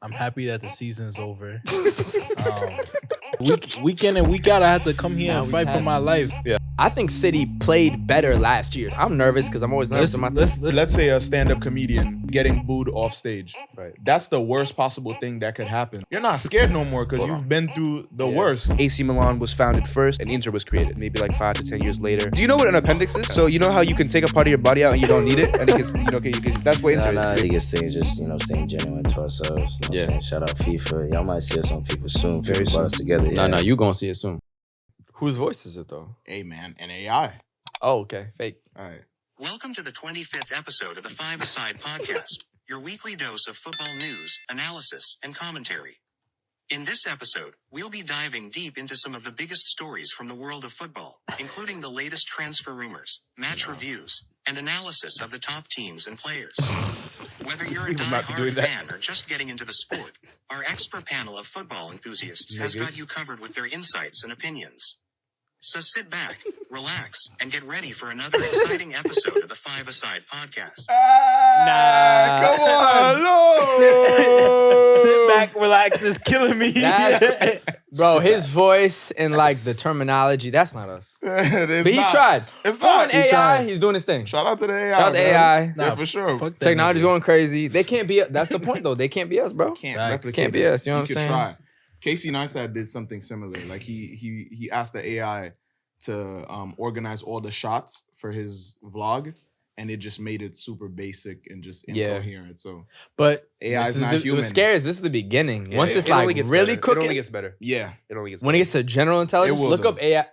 I'm happy that the season's over. Week in and week out, I had to come here and fight for my life. Yeah. I think City played better last year. I'm nervous because I'm always nervous. Let's say a stand-up comedian getting booed off stage. Right. That's the worst possible thing that could happen. You're not scared no more because you've been through the worst. AC Milan was founded first and Inter was created maybe like 5 to 10 years later. Do you know what an appendix is? So you know how you can take a part of your body out and you don't need it? And it gets, that's what Inter is. The biggest thing is just, staying genuine to ourselves. You know what I'm saying? Shout out FIFA. Y'all might see us on FIFA soon. Very soon. Brought us together. No, you gonna see it soon. Whose voice is it though? Hey man, an AI. Oh, okay. Fake. All right. Welcome to the 25th episode of the 5ASIDE podcast, your weekly dose of football news, analysis, and commentary. In this episode, we'll be diving deep into some of the biggest stories from the world of football, including the latest transfer rumors, match reviews, and analysis of the top teams and players. Whether you're a die-hard fan or just getting into the sport, our expert panel of football enthusiasts has got you covered with their insights and opinions. So sit back, relax, and get ready for another exciting episode of the 5ASIDE podcast. Nah. Come on, no. Sit back, relax, is killing me. Bro, his voice and like the terminology, that's not us. But he tried. It's not. not. AI, he's doing his thing. Shout out to the AI. Shout out to AI. Yeah, for sure. Technology's going crazy. They can't be, that's the point though. They can't be us, bro. Can't be us, you know what I'm saying? Try. Casey Neistat did something similar. Like he asked the AI to organize all the shots for his vlog, and it just made it super basic and just incoherent. So, but AI is not human. What's scary is this is the beginning. Yeah, Once it's like really cooking, it only gets better. Yeah, it only gets when better. it gets to general intelligence, look though. up AI,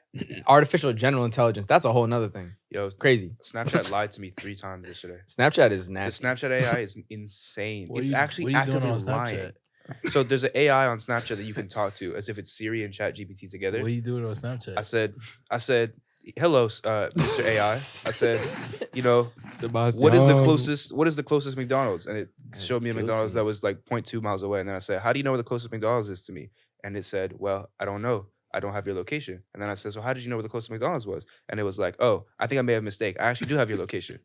artificial general intelligence. That's a whole nother thing. Yo, crazy. Snapchat lied to me 3 times yesterday. Snapchat is The nasty. Snapchat AI is insane. It's actually what are you doing actively on lying. Snapchat? So there's an AI on Snapchat that you can talk to as if it's Siri and ChatGPT together. What are you doing on Snapchat? I said, hello, Mr. AI. I said, Sebastian. what is the closest McDonald's? And it showed me a McDonald's that was like 0.2 miles away. And then I said, how do you know where the closest McDonald's is to me? And it said, well, I don't know. I don't have your location. And then I said, so how did you know where the closest McDonald's was? And it was like, oh, I think I may have a mistake. I actually do have your location.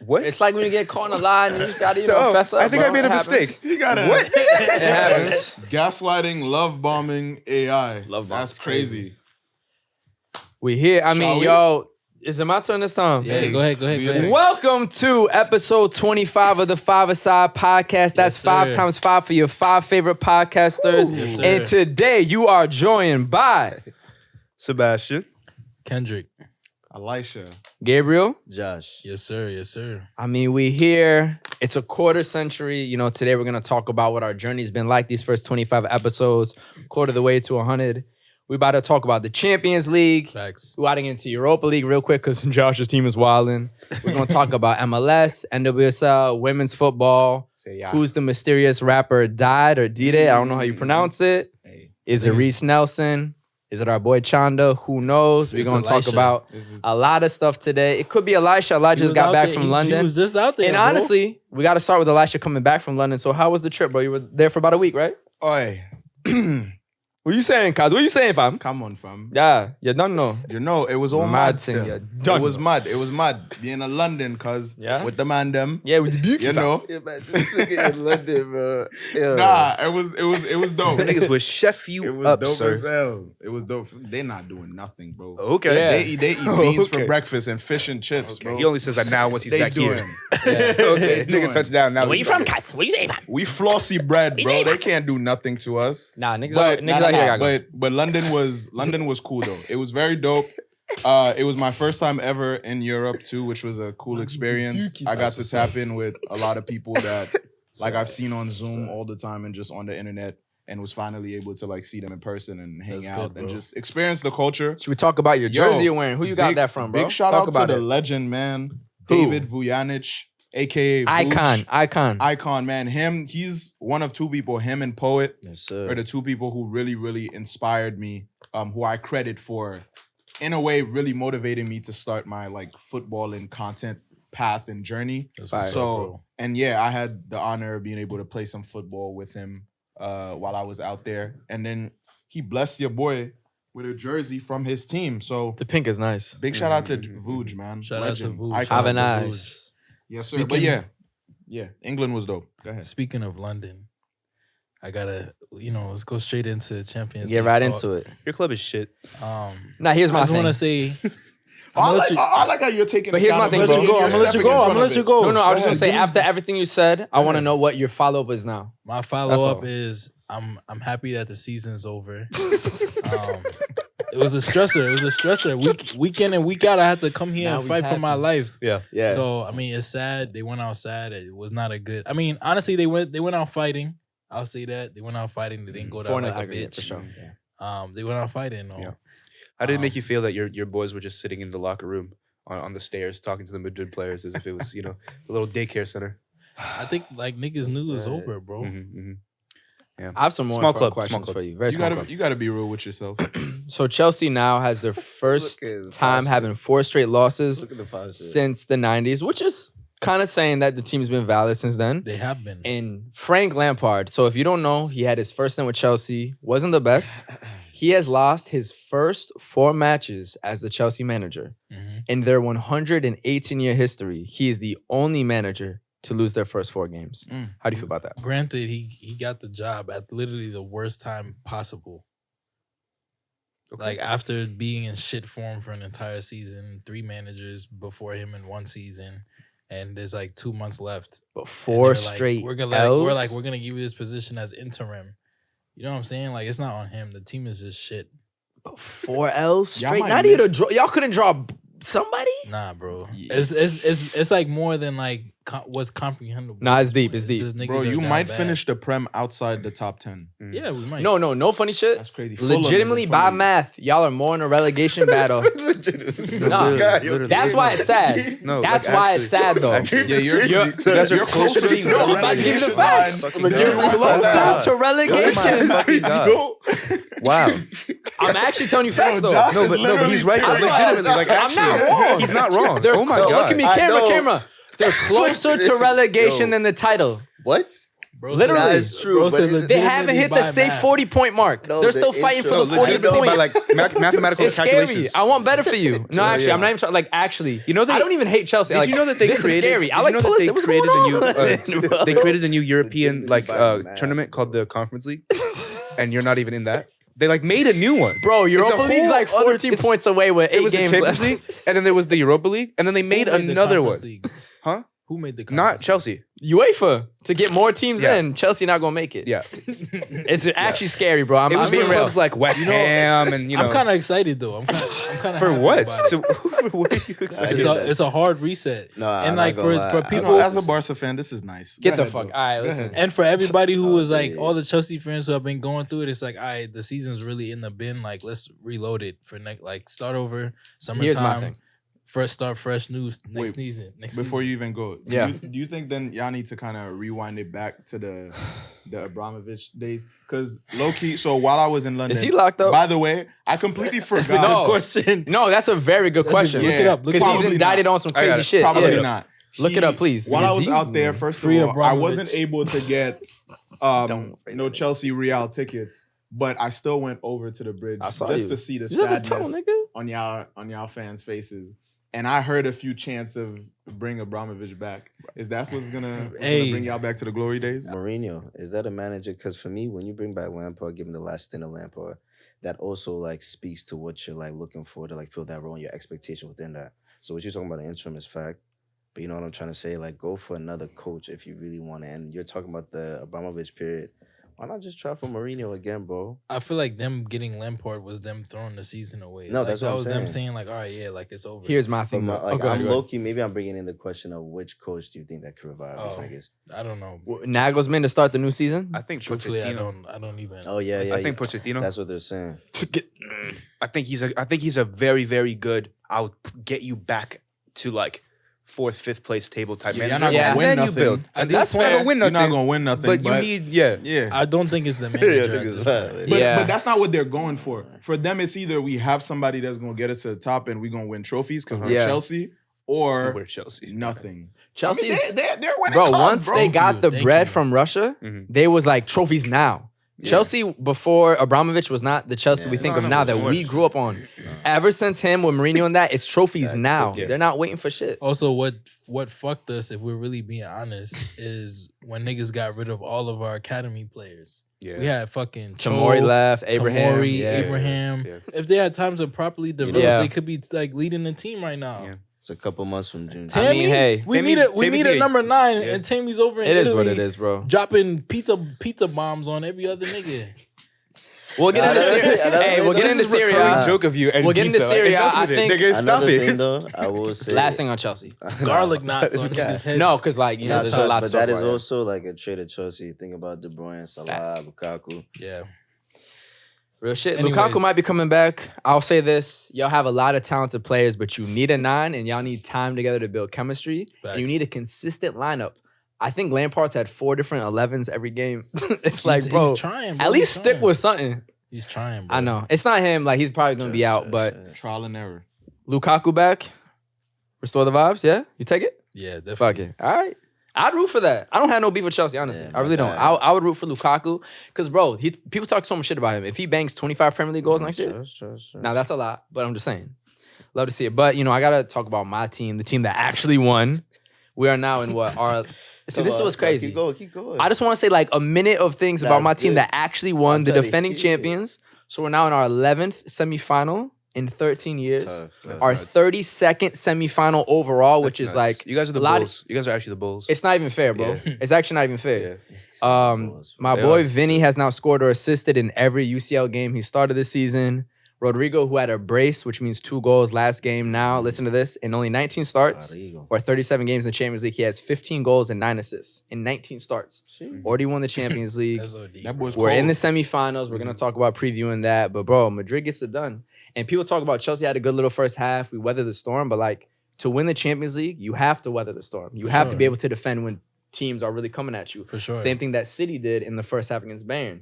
What? It's like when you get caught in a lie and you just gotta fess up. I think I made a mistake. you gotta. What? It happens. Gaslighting, love bombing, AI. Love bomb. That's crazy. We here. I mean, yo, is it my turn this time? Yeah, go ahead. Welcome to episode 25 of the 5ASIDE podcast. That's 5 times 5 for your 5 favorite podcasters. Yes, and today you are joined by Sebastian. Khendrick. Elisha. Gabriel. Josh. Yes, sir. I mean, we here. It's a quarter century. Today we're going to talk about what our journey's been like these first 25 episodes, quarter of the way to 100. We about to talk about the Champions League. Facts. We're about to get into Europa League real quick because Josh's team is wilding. We're going to talk about MLS, NWSL, women's football. Who's the mysterious rapper died or did it? I don't know how you pronounce it. Is it Reese Nelson? Is it our boy Chanda? Who knows? We're going to talk about a lot of stuff today. It could be Elisha. Elijah just got back from London. He was just out there, and bro. honestly, we got to start with Elisha coming back from London. So how was the trip, bro? You were there for about a week, right? Oi. What you saying, Kaz? What you saying, fam? Come on, fam. Yeah, you don't know. It was all Mad mad thing, still. yeah. It Done. was mad. It was mad. Being in London, cuz with the man them. Yeah, with the beauty. You know. Yeah, man, this nigga in London, bro. Yo. Nah, it was dope. The niggas would chef It you was up, dope sir. as hell. It was dope. They're not doing nothing, bro. Okay. Yeah. They eat beans Okay. for breakfast and fish and chips, Okay. bro. He only says that now once he's They back doing. here. Okay, doing. nigga touchdown now. Where you from, Cuz? Where you say, man? We flossy bread, bro. They can't do nothing to us. Nah, niggas But, out here got guns. but London was cool though. It was very dope. It was my first time ever in Europe too, which was a cool experience. I got to tap in with a lot of people that like I've seen on Zoom all the time and just on the internet, and was finally able to like see them in person and hang That's out good, and bro. just experience the culture. Should we talk about your jersey you're wearing? Who you got Big- that from, bro? Big shout talk out about to the it. legend, man. Who? David Vujanic, aka Icon. man. He's one of 2 people, him and Poet, Yes, sir. are the 2 people who really inspired me, who I credit for, in a way, really motivating me to start my like football and content path and journey. That's what's up, So, bro. and yeah, I had the honor of being able to play some football with him while I was out there. And then he blessed your boy with a jersey from his team. So The pink is nice. big shout out to Vuj, man. Shout out to Legend. Vuj. Icon. Shout Have a out to nice. Yes, sir. But yeah, Yeah, England was dope. Go ahead. Speaking of London, I gotta, let's go straight into Champions Get League right talk. into it. Your club is shit. Now, here's my I just want to thing. say, I like how you're taking. But here's my thing, bro. I'm gonna let you go. I'm gonna let you go. No, I was just Go gonna say ahead. after everything you said, I want to know what your follow up is now. My follow up all. is I'm happy that the season's over. It was a stressor. Week in and week out, I had to come here Now and we fight for my happy. life. Yeah. Yeah. So I mean, it's sad. They went out sad. It was not a good. I mean, honestly, they went out fighting. I'll say that they went out fighting. They didn't go down 4-0 like a aggregate, bitch. for sure. They went out fighting. Yeah. How did it make you feel that your boys were just sitting in the locker room on the stairs talking to the Madrid players as if it was, a little daycare center? I think like niggas knew it was over, bro. Yeah. I have some more Small important club, small questions club. for you. Very You small gotta club. you gotta be real with yourself. So Chelsea now has their first Look at his time posture. having 4 straight losses Look at the posture. since the 90s, which is kind of saying that the team's been valid since then. They have been. And Frank Lampard, so if you don't know, he had his first stint with Chelsea, wasn't the best. He has lost his first 4 matches as the Chelsea manager. Mhm. In their 118-year history, he is the only manager to lose their first 4 games. Mm. How do you feel about that? Granted, he got the job at literally the worst time possible. Like after being in shit form for an entire season, 3 managers before him in 1 season, and there's like 2 months left. But And 4 they're like, straight we're gonna L's? we're gonna give you this position as interim. You know what I'm saying? Like it's not on him. The team is just shit. 4 L's Y'all straight. might Not even miss- a draw. Y'all couldn't draw somebody? Nah, bro. Yeah. It's like more than like what's comprehensible. Nah, it's at this deep, point. it's deep. just niggas Bro, are you down might bad. finish the Prem outside the top 10. Yeah, we might. No funny shit. That's crazy. Fulham is Legitimately, in by front of you. math, y'all are more in a relegation battle. Nah, Literally. that's why it's sad. No, That's like, why actually- it's sad though. actually, Yeah, you're you guys are closer to the No, I'm about to give you the relegation facts. line. Fucking Legitimately God. closer To relegation. Fucking God. Wow. I'm actually telling you facts though. Josh No, is but he's right. literally Though. Legitimately, like I'm actually, not wrong. he's not wrong. They're Oh my Look God. at me, I know. camera. They're closer to relegation Yo. than the title. What? Bro, Literally. That is true. Bro but said it's- legit- They haven't hit the by safe math. 40-point mark. No, They're the still fighting for intro- the No, 40 Legitimately, point. by like mathematical It's scary. calculations. I want better for you. No, actually, I'm not even trying. Like, actually, You know they- I don't even hate Chelsea. Did Like, you know that they this created? is scary. Did I you like know that they Pulisic. What's created going a new? on? They created a new European Legitimately by math, tournament called bro. the Conference League, and you're not even in that. They like made a new one. Bro, Europa It's a League's whole like other- 14 it's- points away with 8 It was the games Champions left. League, and then there was the Europa League, and then they made Who the another one. Conference League? Huh? Who made the Not Conference Chelsea. UEFA to get more teams Yeah. in. Chelsea not gonna make it. Yeah, It's actually scary, bro. I'm it was being for real. clubs like West Ham, and League? I'm kind of excited though. I'm kind of for what? So for what are you I excited? get that. it's a hard reset. No, I'm and not like gonna lie. for I people, As a Barca fan, this is nice. Get Go the ahead, fuck. bro. All right, Go listen. ahead. and for everybody who was like yeah. all the Chelsea fans who have been going through it, it's like, all right, the season's really in the bin. Like, let's reload it for next. Like, start over. Summertime. Here's my thing. First start fresh news next Wait, season. Next Before season. you even go, Yeah. do you think then y'all need to kind of rewind it back to the Abramovich days? Because low key, so while I was in London, Is he locked up? By the way, I completely That's a good forgot. question. No, that's a very good question. Look it up. Look it Because up. he's Probably indicted not. on some I got crazy it. shit. Probably Yeah. not. Look it up, please. While I was He's- out there, first Free of all, I Abramovich. wasn't able to get no Chelsea Real tickets, but I still went over to the bridge I saw just you. to see the You never sadness told, nigga. on y'all fans' faces. And I heard a few chants of bring Abramovich back. Is that what's gonna bring y'all back to the glory days? Mourinho, is that a manager? Because for me, when you bring back Lampard, given the last stint of Lampard, that also like speaks to what you're like looking for to like fill that role and your expectation within that. So what you're talking about, the interim is fact. But you know what I'm trying to say? Like, go for another coach if you really want to. And you're talking about the Abramovich period. Why not just try for Mourinho again, bro? I feel like them getting Lampard was them throwing the season away. No, Like, that's that what I'm was them saying. saying like, all right, yeah, like it's over. Here's my But thing. my, though. like, Oh, go ahead, I'm go ahead. low-key, maybe I'm bringing in the question of which coach do you think that could revive these Oh. niggas? I don't know. Nagelsmann to start the new season? I think Truthfully, I Pochettino. don't even. Oh, yeah, yeah. I think yeah. Pochettino. That's what they're saying. I think he's a very, very good. I'll get you back to like 4th, 5th place table type Yeah, manager. you're not Yeah. gonna And win then you nothing. build. At And this that's point, never win You're nothing. not gonna win nothing, But you need, yeah. I don't think it's the Yeah, manager. at niggas this bad. point. But, Yeah. but that's not what they're going for. For them, it's either we have somebody that's gonna get us to the top and we're gonna win trophies because we're Yeah. Chelsea, or We're Chelsea. nothing. Chelsea's... they're winning Bro, clubs, once bro. they got the Thank bread you. from Russia, Mhm. they was like, trophies now. Chelsea before Abramovich was not the Chelsea we Yeah. think No, of no, now of that we course. grew up on. Ever since him with Mourinho and that, it's trophies That now. yeah. They're not waiting for shit. Also, what fucked us, if we're really being honest, is when niggas got rid of all of our academy players. Yeah. We had fucking Tamori Cho, left, Abraham. Tamori, yeah. Abraham. Yeah. If they had time to properly develop, Yeah. they could be like leading the team right now. Yeah. It's a couple months from June. I mean, hey, we Tammy's- need a Tammy's number 9, yeah. and Tammy's over in It is Italy, what it is, bro. dropping pizza bombs on every other nigga. We'll get into Syria. Hey, we'll get into Syria. Joke of you. And We'll get into pizza. Like, Syria. enough I with it. think- Nigga, stop Another it. thing, though, I will say. Last thing on Chelsea. Garlic knots This on guy. his head. No, because like, you know, Nah, there's a Tosh, lot but to that talk is about. also like a trade of Chelsea. Think about De Bruyne, Salah, Facts. Lukaku. Yeah. Real shit. Anyways. Lukaku might be coming back. I'll say this. Y'all have a lot of talented players, but you need a 9 and y'all need time together to build chemistry. And you Facts. need a consistent lineup. I think Lampard's had 4 different 11s every game. It's like, He's bro, trying, bro. at least He's stick trying. with something. He's trying, bro. I know. It's not him. Like, he's probably going to be out, but Trial and error. Lukaku back. Restore the vibes. Yeah? You take it? Yeah, definitely. Fuck it. All right. I'd root for that. I don't have no beef with Chelsea, honestly. Yeah, I really my don't. guy. I would root for Lukaku because, bro, people talk so much shit about him. If he bangs 25 Premier League goals next year, Sure. now that's a lot, but I'm just saying. Love to see it. But, you know, I got to talk about my team, the team that actually won. We are now in what? See, this is what's crazy. Keep going. I just want to say like a minute of things about That's my team good. that actually won, the tell you, defending keep it. champions. So we're now in our 11th semifinal in 13 years. Tough. Our nuts. 32nd semifinal overall, which That's is nuts. like, you guys are the a lot of- Bulls. You guys are actually the Bulls. it's not even fair, bro. Yeah. It's actually not even fair. Yeah. My They boy are. Vinny has now scored or assisted in every UCL game he started this season. Rodrigo, who had a brace, which means 2 goals last game. Now, listen to this. In only 19 starts or 37 games in the Champions League, he has 15 goals and 9 assists in 19 starts. Already won the Champions League. That's OD. That boy's We're cold. in the semifinals. We're going to talk about previewing that. But, bro, Madrid gets it done. And people talk about Chelsea had a good little first half. We weathered the storm. But, like, to win the Champions League, you have to weather the storm. You For have to sure. be able to defend when teams are really coming at you. For sure. Same thing that City did in the first half against Bayern.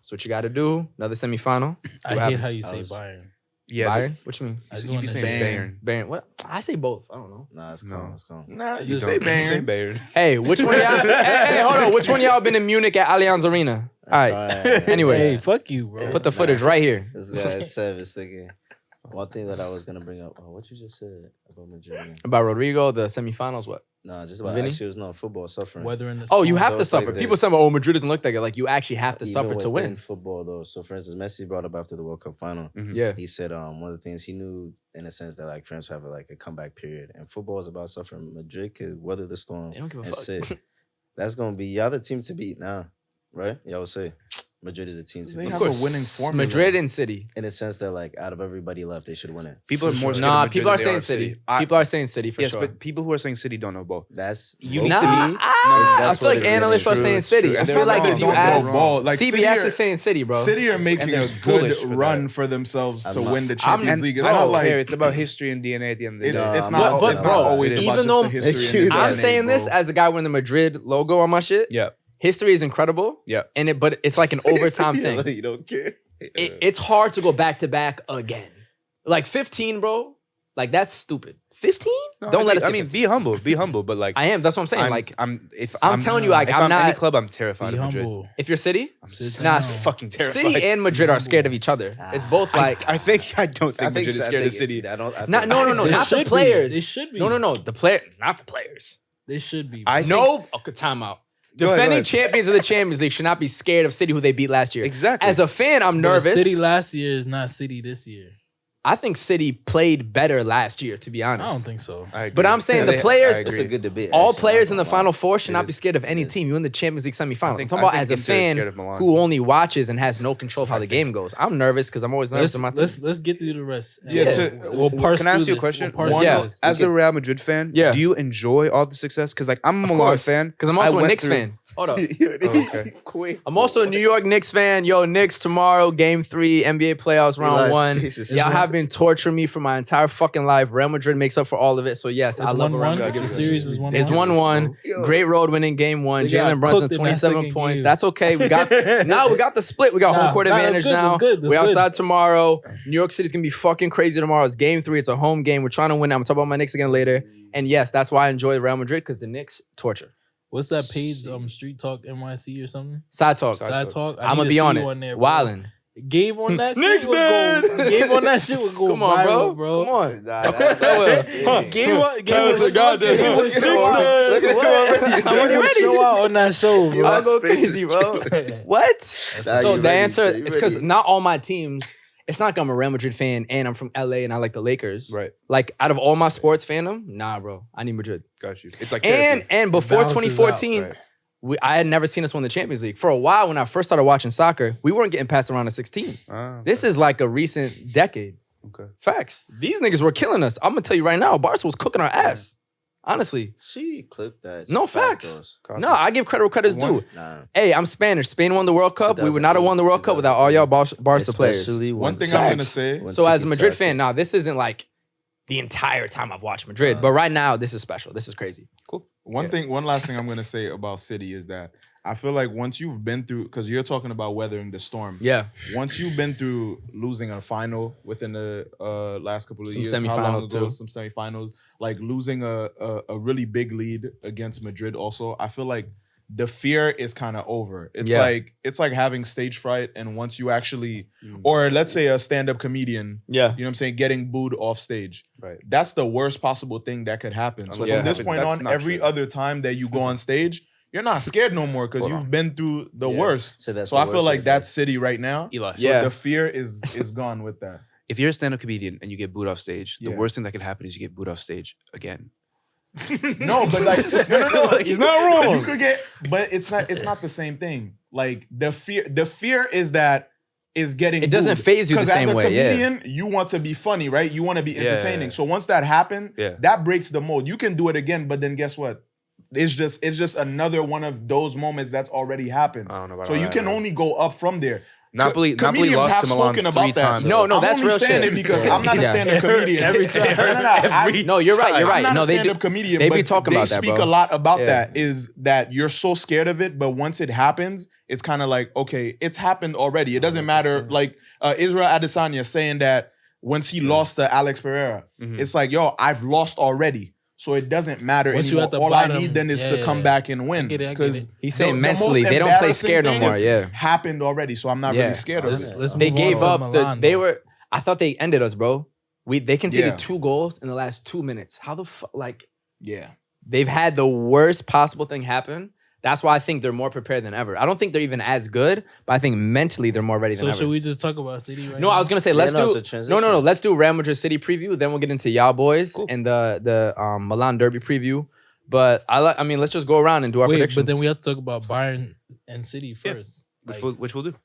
So what you got to do, another semifinal. See I what hate happens. how you I say was- Bayern. Yeah. Bayern? What you mean? I just You be want to saying say Bayern. Bayern? What? I say both. I don't know. Nah, it's No. calm. It's calm. Nah, You just don't. say You say Bayern. Bayern. Hey, which one y'all? hey, hold on. Which one y'all been in Munich at Allianz Arena? All right. Anyways. Hey, fuck you, bro. Put the footage right here. This guy is savage thinking. One thing that I was gonna bring up. What you just said about Madrid? again? About Rodrigo, the semifinals, what? Nah, just about Vinny? actually it was no football suffering. Weathering the Oh, you storm. have So to it's like suffer. this. People say, oh, Madrid doesn't look that good. Like, you actually have to Even suffer to within win. football though. So for instance, Messi brought up after the World Cup final. Yeah. He said one of the things he knew in a sense that like France have a comeback period, and football is about suffering. Madrid could weather the storm They don't give a and fuck. sit. That's gonna be y'all the team to beat now, right? Y'all would say Madrid is the team to They beat. have a winning formula. Madrid and City. In the sense that like out of everybody left, they should win it. People are more scared Nah, of Madrid people are than they saying of City. I- People are saying City for yes, sure. but people who are saying City don't know ball. That's You low need to to me. be- I that's feel what like it is. analysts are True, saying it's City. true. I And feel they're like wrong. if you Don't go ask, wrong. Like CBS City are- is saying City, bro. City are making they're a foolish good for run that. for themselves to I'm not- win the I'm- Champions League. It's I not don't like care. It's about history and DNA at the end of the it's, day. it's No, not. but it's bro, not always even about just though- the history. Thank you. and the I'm DNA, saying this bro. as the guy wearing the Madrid logo on my shit. Yeah. History is incredible. Yeah. But it's like an overtime Yeah, thing. like, you don't care. It's hard to go back to back again. Like 15, bro. Like that's stupid. 15? No, Don't let us. I get mean, 15. be humble. Be humble. But like, I am. That's what I'm saying. Like, I'm telling you, like, if I'm I'm any not. club, I'm terrified Be of Madrid. humble. If you're City, Sit nah, down. Fucking terrified. City and Madrid are scared of each other. It's both like. I don't think Madrid is scared of City. I don't. I Not, think- no, They not the should be. players. They should be. No, the player, not the players. They should be. I bro. think- Okay, timeout. Go ahead, Defending go ahead. champions of the Champions League should not be scared of City, who they beat last year. Exactly. As a fan, I'm But nervous. City last year is not City this year. I think City played better last year, to be honest. I don't think so. I agree. But I'm saying the I players- It's agree. a good debate. All actually, players not in the gonna lie. Final Four should It not be is. scared of any It is. team. You in the Champions League semifinal. I I'm think- talking I about as think a Inter is fan scared of Milan. who only watches and has no control of how the game goes. I'm nervous because I'm always nervous Let's with my team. let's get through the rest. Yeah, And to- we'll parse Can I ask through you a this. question? We'll parse One, through yeah. this. As a Real Madrid fan, Yeah. do you enjoy all the success? Because like I'm a Of Milan course, fan. because I'm I also a went Knicks through- fan. Hold up. okay. I'm also a New York Knicks fan. Yo, Knicks tomorrow, Game 3, NBA playoffs, round Eli's 1. face is- Y'all have been torturing me for my entire fucking life. Real Madrid makes up for all of it. So yes, It's I love 1-1. around. Gotcha. The series is 1-1. It's 1-1. Great road winning game 1. They got Jalen Brunson, cooked in that 27 second points. game. That's okay. We got now we got the split. We got home court that's advantage good, now. that's good, that's We're good. outside tomorrow. New York City's gonna be fucking crazy tomorrow. It's game 3. It's a home game. We're trying to win. I'm gonna talk about my Knicks again later. And yes, that's why I enjoy Real Madrid, because the Knicks torture. What's that page? Street Talk NYC or something? Side talk. Side Talk. I'm gonna be on it. There, Wildin'. Gabe on that Knicks shit would go. did. Gabe on that shit would go Come on, viral, bro. Come on. Nah, Of course I will. Gabe was goddamn. Gabe was Knicks show out. did. Look at you already. He would show out on that show, You bro. I'll go That's crazy, bro. What? Nah, So you the ready, answer so you is because ready. not all my teams. It's not like I'm a Real Madrid fan and I'm from LA and I like the Lakers. Right. Like out of all my sports fandom, nah, bro, I need Madrid. Got you. It's like And therapy. before balances 2014, out, right. I had never seen us win the Champions League. For a while, when I first started watching soccer, we weren't getting past the round of 16. Ah, This is like a recent decade. okay. Facts. These niggas were killing us. I'm gonna tell you right now, Barca was cooking our ass. Honestly. She clipped that. It's No a fact, facts. Copy. No, I give credit where credit's due. Nah. Hey, I'm Spanish. Spain won the World Cup. We would not have won the World Cup without all y'all Barca players. Especially One when thing I'm gonna Facts. say. when So as a Madrid tiki-taka- fan, now this isn't like the entire time I've watched Madrid, but right now this is special. This is crazy. One last thing I'm gonna say about City is that I feel like once you've been through, because you're talking about weathering the storm. Yeah. Once you've been through losing a final within the last couple of Some years, how long semifinals ago? too. Some semifinals, like losing a really big lead against Madrid. Also, I feel like the fear is kind of over. It's Yeah. like having stage fright, and once you actually, or let's say a stand-up comedian, Yeah. you know what I'm saying, getting booed off stage. Right. That's the worst possible thing that could happen. So Unless from it this happens, point that's on, not every true. other time that you go on stage, you're not scared no more because Hold you've on. been through the Yeah. worst. So that's So the I feel worst like right that's City right now. Eli. So Yeah. the fear is gone with that. If you're a stand-up comedian and you get booed off stage, the Yeah. worst thing that could happen is you get booed off stage again. No, but like no. He's not wrong. You could get, but it's not the same thing. Like the fear is that is getting. It doesn't booed. phase you the 'Cause same as a way, yeah. comedian, you want to be funny, right? You want to be Yeah, yeah, entertaining. yeah. So once that happened, Yeah. that breaks the mold. You can do it again, but then guess what? It's just another one of those moments that's already happened. I don't know about So all you that, can man. only go up from there. Napoli Comedians lost have to Milan spoken 3 about that. times. No, I'm that's only real saying shit. it because Yeah. I'm not a Yeah. stand-up comedian. Every time. No, you're right. You're right. I'm not No, a they do. stand-up comedian. they be but talking about that, They speak bro. a lot about Yeah. that. Is that you're so scared of it, but once it happens, it's kind of like, okay, it's happened already. It doesn't matter. 100%. Like Israel Adesanya saying that once he lost to Alex Pereira, Mhm. it's like, yo, I've lost already. So it doesn't matter Once you anymore. at the All I bottom, need then is yeah, to yeah, come yeah. back and win. I get it, I get Because it. He's saying the mentally, most they don't play embarrassing scared no thing more. Yeah. happened already. So I'm not Yeah. really scared of it. Let's They move gave on to up. Milan, They though. were. I thought they ended us, bro. They conceded Yeah. 2 goals in the last 2 minutes. How the fuck? Like Yeah. they've had the worst possible thing happen. That's why I think they're more prepared than ever. I don't think they're even as good, but I think mentally they're more ready than So ever. should we just talk about City right No, now? I was gonna say Yeah, let's no, do it's a no. transition. Let's do Real Madrid City preview. Then we'll get into y'all boys Cool. and the Milan Derby preview. But I mean, let's just go around and do our Wait, predictions. but then we have to talk about Bayern and City Yeah. first. Which Like, we'll do.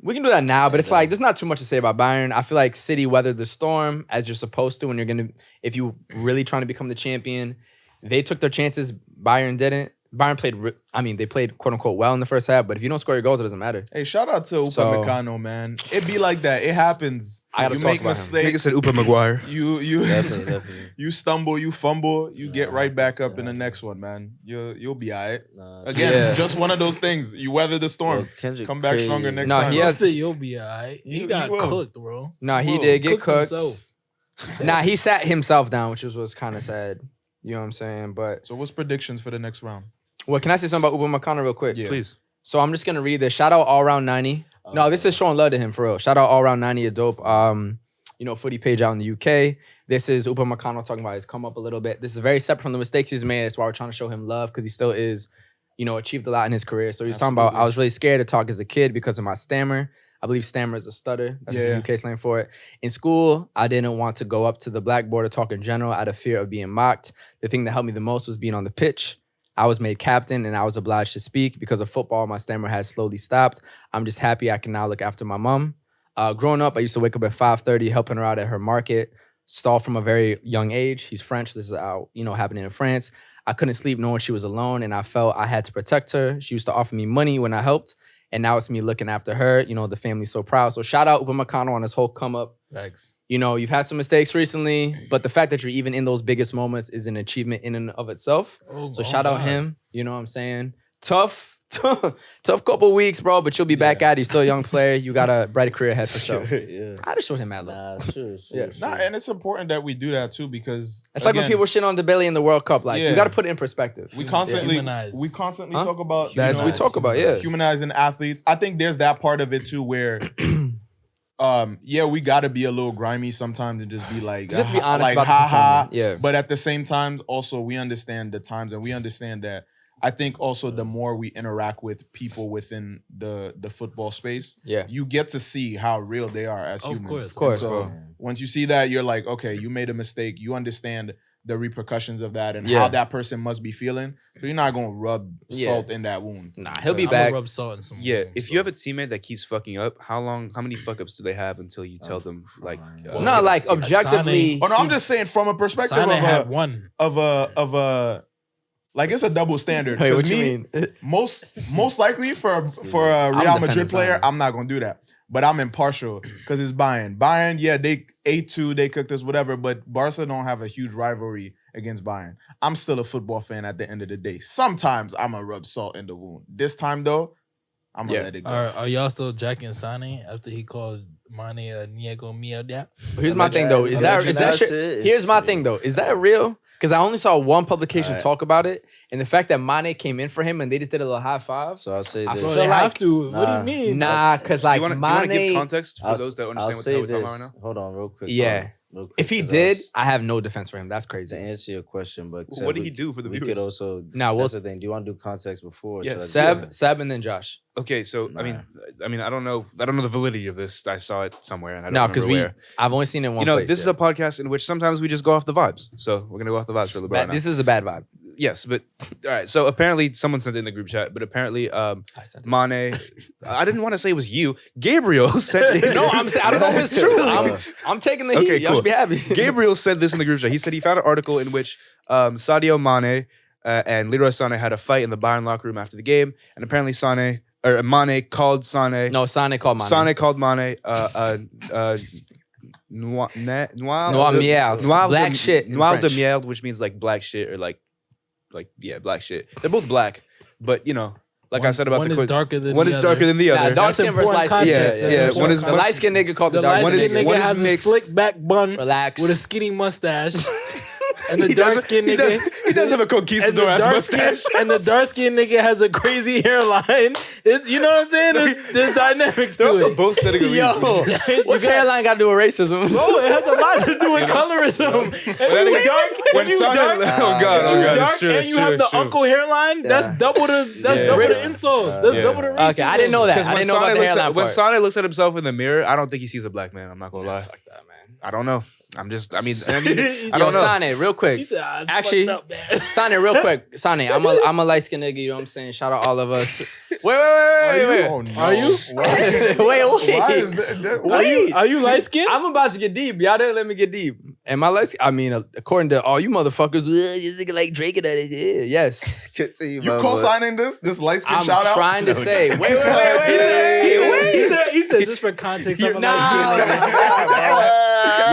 We can do that now, but it's Yeah. like there's not too much to say about Bayern. I feel like City weathered the storm as you're supposed to when you're gonna, if you really trying to become the champion. They took their chances. Bayern didn't. Bayern played. They played quote unquote well in the first half. But if you don't score your goals, it doesn't matter. Hey, shout out to So- Upamecano, man. It be like that. It happens. I gotta you talk make about him. mistakes. Nigga said Upa Maguire. You Definitely. you stumble, you fumble, you get Nah, right back up nah. in the next one, man. You'll be alright. Nah, Again, Yeah. just one of those things. You weather the storm. Yo, Khendrick Come back stronger crazy. next No, time. he has- you'll be alright. He He got will. cooked, bro. Nah, he Whoa, did get cooked. himself. Nah, he sat himself down, which was kind of sad. You know what I'm saying? But So what's predictions for the next round? well, can I say something about Upamecano real quick? Yeah. Please. So I'm just gonna read this. Shout out all round 90. No, this is showing love to him for real. Shout out all round 90, a dope footy page out in the UK. This is Upamecano talking about his come up a little bit. This is very separate from the mistakes he's made. That's why we're trying to show him love because he still is, achieved a lot in his career. So he's talking about I was really scared to talk as a kid because of my stammer. I believe stammer is a stutter. That's Yeah. the UK slang for it. In school, I didn't want to go up to the blackboard or talk in general out of fear of being mocked. The thing that helped me the most was being on the pitch. I was made captain and I was obliged to speak. Because of football, my stammer has slowly stopped. I'm just happy I can now look after my mom. Growing up, I used to wake up at 5:30, helping her out at her market. Stall from a very young age. He's French. This is happening in France. I couldn't sleep knowing she was alone and I felt I had to protect her. She used to offer me money when I helped. And now it's me looking after her. The family's so proud. So shout out Upamecano on his whole come up. Thanks. You've had some mistakes recently, but the fact that you're even in those biggest moments is an achievement in and of itself. So shout out him. You know what I'm saying? Tough tough couple weeks, bro, but you'll be back at it. You're still a young player. You got a bright career ahead for sure. Yeah. I just showed him that look. Nah, sure. Yeah. Nah, and it's important that we do that too because It's like when people shit on Dembele in the World Cup. Like, Yeah. you got to put it in perspective. we constantly Humanize. Huh? talk about That's you we know, talk about, yeah. humanizing athletes. I think there's that part of it too where yeah, we gotta be a little grimy sometimes and just be like, Just to be honest like about the ha. performance. Yeah. But at the same time, also we understand the times and we understand that I think also the more we interact with people within the football space, Yeah. you get to see how real they are as Of humans. course, Of course, And so bro. once you see that, you're like, okay, you made a mistake. You understand the repercussions of that and Yeah. how that person must be feeling. So you're not gonna rub Yeah. salt in that wound. Nah, he'll be I'm back. gonna rub salt in some. Yeah, wounds, if so. you have a teammate that keeps fucking up, how many fuck ups do they have until you tell them like? Well, No, like objectively. Oh no, I'm just saying from a perspective Sané had of one. a like it's a double standard. Wait, 'Cause what you mean? most likely for a I'm Real defending Madrid player, Sané. I'm not gonna do that. But I'm impartial because it's Bayern. Bayern, yeah, they 8-2, they cooked us, whatever. But Barca don't have a huge rivalry against Bayern. I'm still a football fan at the end of the day. Sometimes I'm gonna rub salt in the wound. This time though, I'm gonna Yeah. let it go. Are y'all still jacking Sané after he called Mané a Niego Mierda? Here's my thing though. Is that shit? shit? Here's my thing though. Is that real? Because I only saw one publication Alright. talk about it, and the fact that Mane came in for him and they just did a little high five. So I'll say I this. Bro, feel they like- have to. What do Nah. you mean? Nah, because Do like you want to give Mane. context for those that I'll understand what the say hell we're talking this. about right now? Hold on, real quick. Yeah. hold on, real quick, If he 'cause did, I have no defense for him. That's to crazy. answer your question, but Well, Seb, what did he do for the we viewers? could also. Nah, That's the thing. Do you want to do context before? or Yes. should I do that? Seb, and then Josh. Okay, so I mean, I don't know the validity of this. I saw it somewhere, and I don't No, because remember where. I've only seen it in one You know, place. this is a podcast in which sometimes we just go off the vibes. So we're gonna go off the vibes for a little bit. Right now. This is a bad vibe. Yes, but all right. So apparently, someone sent it in the group chat. But apparently, I sent it. Mane. I didn't want to say it was you. Gabriel sent it. No, I don't know if it's true. I'm taking the heat. Okay, Y'all cool. should be happy. Gabriel said this in the group chat. He said he found an article in which Sadio Mane and Leroy Sané had a fight in the Bayern locker room after the game, and apparently Mane called Sané. No, Sané called Mane. Sané called Mane. Noir miel. Black shit in Noir de French. miel, which means like black shit or like yeah, black shit. They're both black, but you know, like I said about one the is darker than one the is other. darker than the Nah, other. dark That's skin versus light important skin. context. Yeah, That's yeah, important one is- The context. light skinned nigga called the The dark light one skinned is- nigga one is has a mixed. slick back bun Relax. with a skinny mustache, and the He dark does- skinned he nigga. He does have a conquistador ass mustache. And the dark skinned nigga has a crazy hairline. It's, you know what I'm saying? There's dynamics They're to also it. both setting a Yo, You what's got- hairline got to do with racism? Bro, it has a lot to do with colorism. If you dark, When if you Sané- dark, oh god, if you it's dark true, and it's you true, have it's the true. uncle hairline, that's Yeah. double the Yeah. double the insult. That's Yeah. double the racism. Okay, I didn't know that. Because I when didn't know about Sané the looks hairline at when part. Sané looks at himself in the mirror, I don't think he sees a black man. I'm not gonna lie. Fuck that, man. I don't know. I mean, I He don't Yo, know. Sané, real He quick. said, "Ah, it's Actually, fucked up, man." Sané, real quick. Sané, I'm a light skinned nigga, you know what I'm saying? Shout out all of us. Wait. Oh, no. Are you? Wait. Why Wait. is that? Are you light skinned? I'm about to get deep. Y'all didn't let me get deep. Am I light skinned? I mean, according to all you motherfuckers, you nigga like Drake and that is yeah. Yes. Continue, You my boy. co-signing this light skin I'm shout out? trying to say. Wait. He said, just for context, I'm a Nah, light skinned nigga.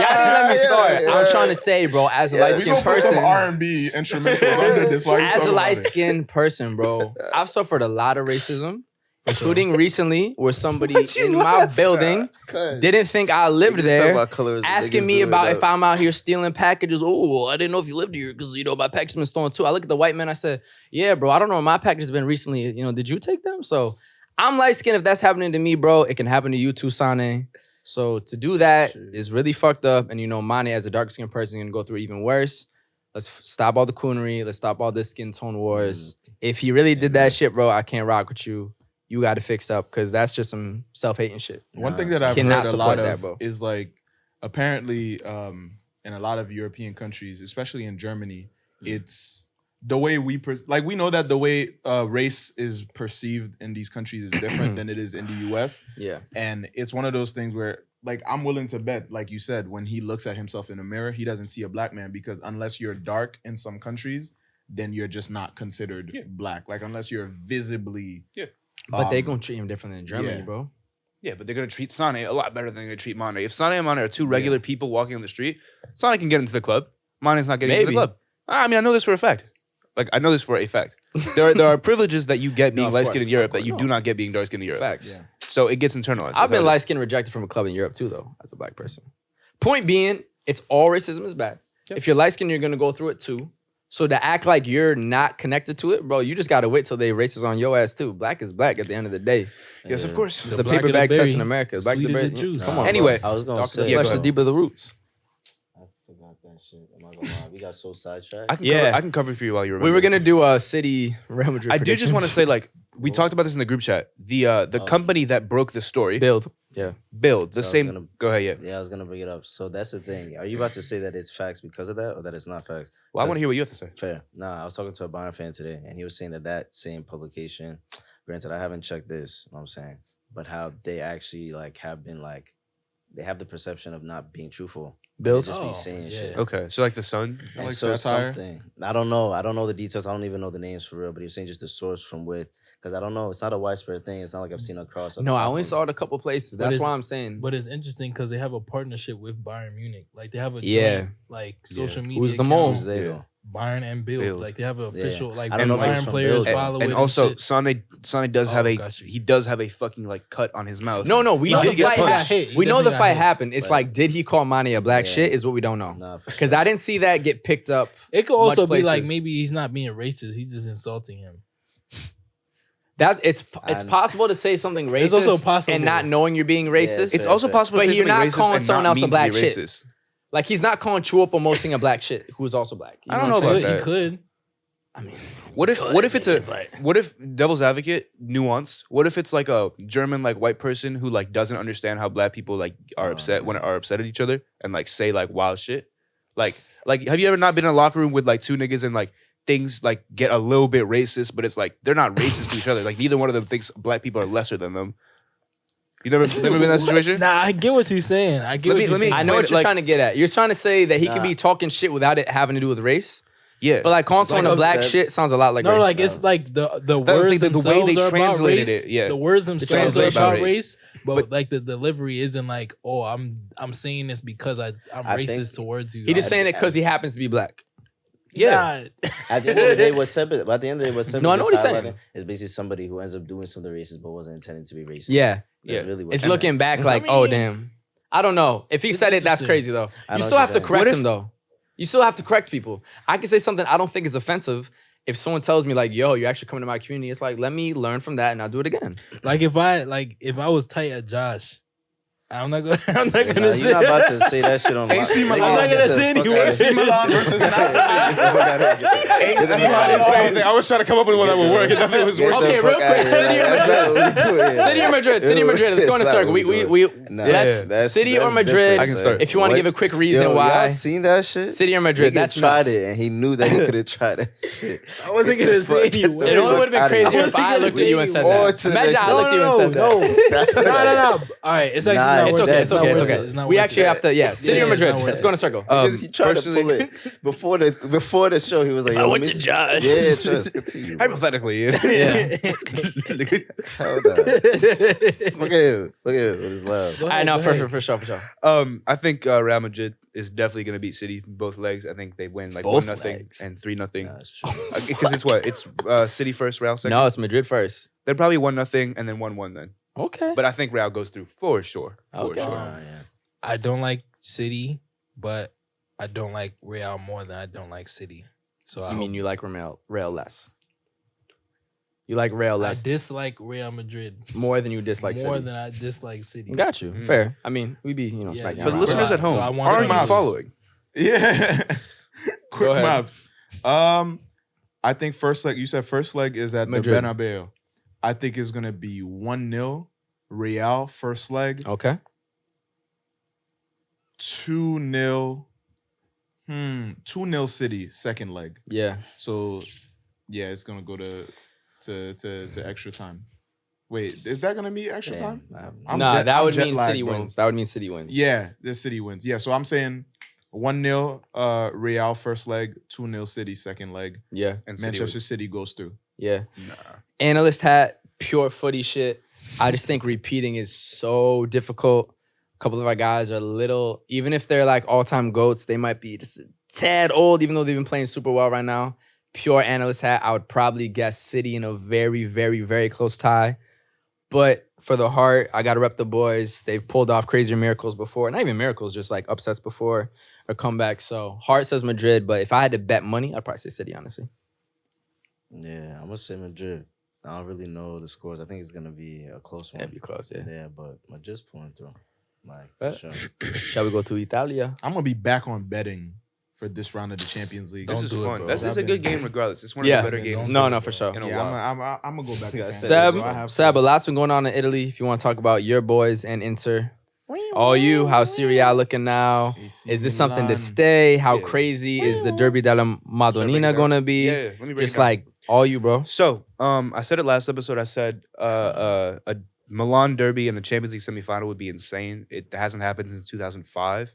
Y'all didn't let me start. I'm trying to say, bro, as a light We skinned gonna put some person. R&B instrumentals under this while you As talk a about light it. skinned person, bro, I've suffered a lot of racism, including recently where somebody in my building didn't think I lived there, asking me about if I'm out here stealing packages. Oh, I didn't know if you lived here because, you know, my package been stolen too. I look at the white man, I said, yeah, bro, I don't know where my package has been recently. You know, did you take them? So I'm light skinned. If that's happening to me, bro, it can happen to you too, Sané. So to do that is really fucked up. And, you know, Mané as a dark skinned person is going to go through it even worse. Let's stop all the coonery. Let's stop all the skin tone wars. If he really did that shit, bro, I can't rock with you. You got to fix up because that's just some self-hating shit. One thing that I've Cannot heard a lot support that, of bro. is like apparently in a lot of European countries, especially in Germany, it's the way we we know that the way race is perceived in these countries is different than it is in the US. Yeah. And it's one of those things where like I'm willing to bet, like you said, when he looks at himself in the mirror, he doesn't see a black man because unless you're dark in some countries, then you're just not considered black. Like unless you're visibly But they going to treat him different than Germany, yeah. bro. Yeah, but they're gonna treat Sané a lot better than they're gonna treat Mane. If Sané and Mane are two regular people walking on the street, Sané can get into the club. Mane's not getting into the Maybe. club. I mean, I know this for a fact. Like I know this for a fact. There are privileges that you get No, being of light skinned course, in Europe of course, that you no. do not get being dark skinned in Europe. Facts. Yeah. So it gets internalized. I've been That's how it light is. skinned rejected from a club in Europe too, though, as a black person. Point being, it's all racism is bad. Yep. If you're light skinned, you're gonna go through it too. So to act like you're not connected to it, bro, you just gotta wait till they racist on your ass too. Black is black at the end of the day. Yes, of course. It's the blacker paper the bag test berry, in America. the Black the sweeter berry. the juice. Come on. Anyway, I was gonna Darker say, the Yeah, flesh, go the ahead. deeper the roots. I forgot that shit. I'm not gonna lie. We got so sidetracked. I can cover for you while you remember. We were gonna do a City Real Madrid. I do just want to predictions. say, like, we talked about this in the group chat. The company that broke the story, build. Yeah. Build, the So I was same. gonna- Go ahead, yeah. Yeah, I was gonna bring it up. So that's the thing. Are you about to say that it's facts because of that, or that it's not facts? Well, I want to hear what you have to say. Fair. Nah, I was talking to a Bayern fan today, and he was saying that same publication. Granted, I haven't checked this. You know what I'm saying, but how they actually like have been like, they have the perception of not being truthful. Build. They just be Oh, saying yeah. shit. Okay, so like the Sun. And Like so satire? something. I don't know. I don't know the details. I don't even know the names for real. But he was saying just the source from with, because I don't know. It's not a widespread thing. It's not like I've seen across. other No, I only platforms. saw it a couple places. But That's it's- why I'm saying. But it's interesting because they have a partnership with Bayern Munich. Like they have a Yeah. joint, like social media. Who's the account, mole? Who's they Yeah. though? Bayern and Build. Build. Like they have an Yeah. official like I don't know if it was Bayern from players Build. follow And it also, shit. Sané does have Oh, a got you. he does have a fucking like cut on his mouth. No, we No, know he the got fight. punched. happened. He We know the definitely got fight hit. happened. It's But- like, did he call Mané a black Yeah. shit? Is what we don't know. Nah, for Because sure. I didn't see that get picked up. It could also much be like places. maybe he's not being racist. He's just insulting him. It's And- possible to say something racist It's also possible. and not knowing you're being racist. It's Fair, also fair. possible But to say you're something not racist calling and someone not else a mean to black be shit. racist. Like he's not calling Choupo-Moting a black shit who's also black. You I don't what know I'm about saying? He could. I mean, What if it's what if devil's advocate nuanced? What if it's like a German like white person who like doesn't understand how black people like are upset when are upset at each other and like say like wild shit? Like have you ever not been in a locker room with like two niggas and like things like get a little bit racist, but it's like they're not racist to each other. Like neither one of them thinks black people are lesser than them. You never been in that situation? Nah, I get what you're saying. I get Let what me- you're let me saying. I know explain what it, you're like- trying to get at. You're trying to say that he could Nah. be talking shit without it having to do with race. Yeah. But like calling It's like someone a I black said- shit sounds a lot like No, race. like it's like the That was words like the way themselves they are about translated race. it, yeah. The words themselves are translated about about race, but like the delivery isn't like, oh, I'm saying this because I'm I think- racist towards you. He just I- saying it because he happens to be black. yeah. At the end of the day, what Seba, at the end of the day, what Seba No, I know just what he's saying. highlighted is basically somebody who ends up doing something racist but wasn't intending to be racist. Yeah. That's Yeah. really what It's he's looking saying. back like, I oh mean, damn. I don't know. If he it's said it, that's interesting. crazy though. I You know still what have to you're correct saying. him though. You still have to correct people. I can say something I don't think is offensive. If someone tells me like, yo, you're actually coming to my community, it's like, let me learn from that and I'll do it again. Like if I was tight at Josh, I'm not gonna Nah, say you're not about to say that shit on live. AC Milan. Nigga, I'm not get gonna the say fuck anyway. outta AC here. Milan versus Get the fuck outta here. Get That's the why I didn't fuck say outta anything. I was trying to come up with one that would work, and nothing was Get working. the Okay, fuck real quick, outta here. City or That's Madrid? not what we doing here. City or Madrid? City or Madrid. Let's go in a It's not circle. what We doing. Nah, that's City or Madrid. different, I can son. start. If you want to give a quick reason Yo, why. y'all seen that shit? City or Madrid, Nigga that's tried nuts. it and he knew that he could have tried that shit. I wasn't gonna say Get the anyway. It only fuck would have been outta here. crazier if I looked at you and said Or that. to Imagine that I shit. looked at you and said that. No. All right, it's actually Nah, not It's worth okay. it. It's okay. It's not worth okay. it. It's not We worth actually it. have to. Yeah, City Yeah, or it's Madrid. not worth Let's it. go in a circle. He tried to pull it before the show. He was like, I "Yo, went let to me Josh. see." Yeah, trust. Continue. bro. Hypothetically, Yeah. Hold on. Look at him. Look at him with his laugh. I know for sure. I think Real Madrid is definitely going to beat City both legs. I think they win like Both 1-0 legs. and 3-0. Nah, it's true. Because it's what? It's City first, Real second. No, it's Madrid first. Then probably 1-0 and then 1-1 then. Okay. But I think Real goes through for sure. For Okay. sure. Nah, yeah. I don't like City, but I don't like Real more than I don't like City. So I mean, you like Real less. You like Real I less dislike Real Madrid more than you dislike more City. than I dislike City. Got you. Mm. Fair. I mean, we be Yeah, smacking For So the around. listeners I- at home, so I want are to you use- following? Yeah. Quick ahead. maps. I think first leg. You said first leg is at Madrid. the Bernabeu. I think it's gonna be 1-0 Real first leg. Okay. 2-0. 2-0 City second leg. Yeah. So yeah, it's gonna go to extra time. Wait, is that gonna be extra time? I'm Nah, that I'm would jet mean lagged, City bro. wins. That would mean City wins. Yeah, the City wins. Yeah, so I'm saying 1-0 Real first leg, 2-0 City second leg. Yeah. And City Manchester wins. City goes through. Yeah. Nah. Analyst hat, pure footy shit. I just think repeating is so difficult. A couple of our guys are a little, even if they're like all-time GOATs, they might be just a tad old, even though they've been playing super well right now. pure analyst hat, I would probably guess City in a very, very, very close tie. But for the heart, I got to rep the boys. They've pulled off crazier miracles before. Not even miracles, just like upsets before or comebacks. So heart says Madrid, but if I had to bet money, I'd probably say City, honestly. Yeah, I'm gonna say Madrid. I don't really know the scores. I think it's gonna be a close one. It'd be close, yeah. Yeah, but Madrid's pulling through. Like, for sure. Shall we go to Italia? I'm gonna be back on betting for this round of the Champions League. Don't This is do it, fun. bro. That's a good game regardless. It's one of Yeah. the better games. No, for sure. In a Yeah, while. I'm gonna go back to Yeah, fantasy. Seb, a lot's been going on in Italy. If you want to talk about your boys and Inter. All you, how's Serie A looking now? Is this something to stay? How Yeah. crazy is the Derby della Madonnina going to be? Yeah, let me break Just it down. like all you, bro. So, I said it last episode. I said a Milan derby in the Champions League semifinal would be insane. It hasn't happened since 2005.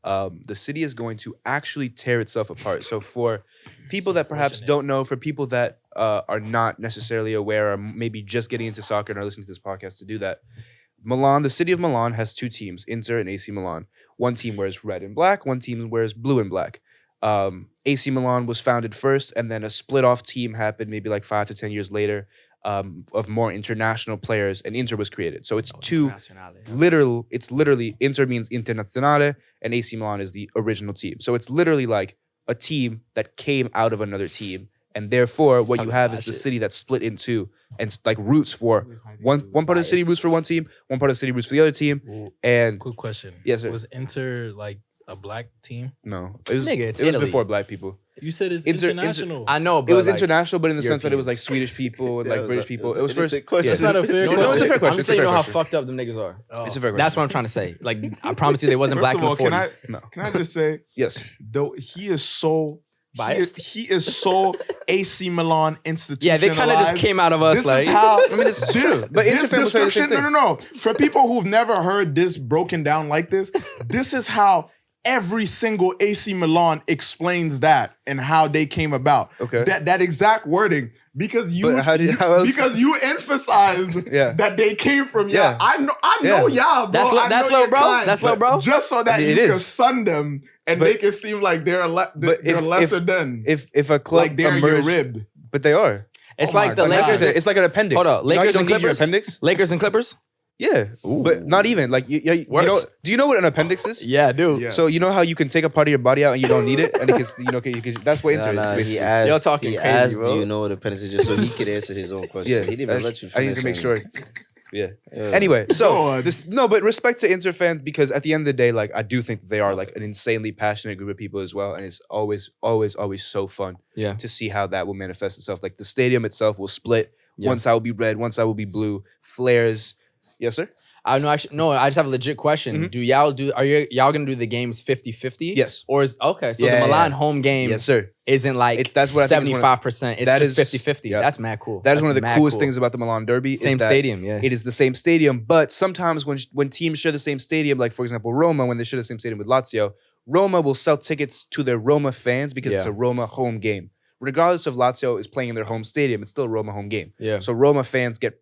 The city is going to actually tear itself apart. So for people that perhaps unfortunate. don't know, for people that are not necessarily aware or maybe just getting into soccer and are listening to this podcast to do that, Milan, the city of Milan has two teams, Inter and AC Milan. One team wears red and black, one team wears blue and black. AC Milan was founded first, and then a split-off team happened maybe like 5 to 10 years later of more international players, and Inter was created. So it's it's literally, Inter means Internazionale, and AC Milan is the original team. So it's literally like a team that came out of another team, and therefore what you have is the city that's split in two and like roots for one part of the city roots for one team, one part of the city roots for the other team. Well, And quick question. Yes, sir. Was Inter like a black team? no, it was Nigga, it's it was Italy. before black people. You said it's Inter- international. I know, but It was like, international, but in the sense that it was like Europeans. Swedish people and Yeah, like it was British a- people. it It was was an first. innocent question. That's not a fair No, question. it's a fair I'm question. just saying, you know It's a how fair fucked up them niggas are. Oh. It's a fair question. That's what I'm trying to say. Like, I promise you, they wasn't First black of in all, the can 40s. No. I just say, Yes. though he is so Biased? He is so AC Milan institutionalized. Yeah, they kind of just came out of us This like. is how. I mean, it's true. But this Inter fans will say the same description. No. For people who've never heard this broken down like this, this is how every single AC Milan explains that and how they came about. Okay. That exact wording because you But how else? because you emphasize Yeah. that they came from Yeah. I know y'all, bro. That's I know low, your bro. kind, That's low, but bro. Just so that I mean, you it can is. sun them and But- make it seem like they're lesser than. If a club Like they're your emerged, rib. but they are. It's Oh my like the God. Lakers. It's like an appendix. Hold up, You know how you Lakers don't and need your Clippers? appendix. Lakers and Clippers? Yeah, but not even like you Worse. know. Do you know what an appendix is? Yeah, dude. Yeah. So you know how you can take a part of your body out and you don't need it, and it can, that's what Inter is He basically. asked, Y'all talking he crazy, asked, bro. do you know what appendix is? Just so he could answer his own question. Yeah, He didn't even that's- let you I need finish. to make sure. Yeah. Yeah. Anyway, so No, but respect to Inter fans because at the end of the day, like I do think that they are like an insanely passionate group of people as well, and it's always so fun Yeah. to see how that will manifest itself. Like the stadium itself will split. Yeah. One side will be red, one side will be blue. Flares. Yes, sir. I know. Actually, no. I just have a legit question. Mhm. Are y'all gonna do the games 50-50? Yes. Or is okay? So Yeah, the Milan yeah. home game Yes, sir. isn't like That's what I think is one of- 75%. It's that just is- 50-50. yeah. That's mad cool. That is That's one of the mad coolest cool. things about the Milan Derby. Same is that stadium. Yeah. It is the same stadium, but sometimes when teams share the same stadium, like for example Roma, when they share the same stadium with Lazio, Roma will sell tickets to their Roma fans because it's Yeah. a Roma home game. Regardless of Lazio is playing in their home stadium, it's still a Roma home game. Yeah. So Roma fans get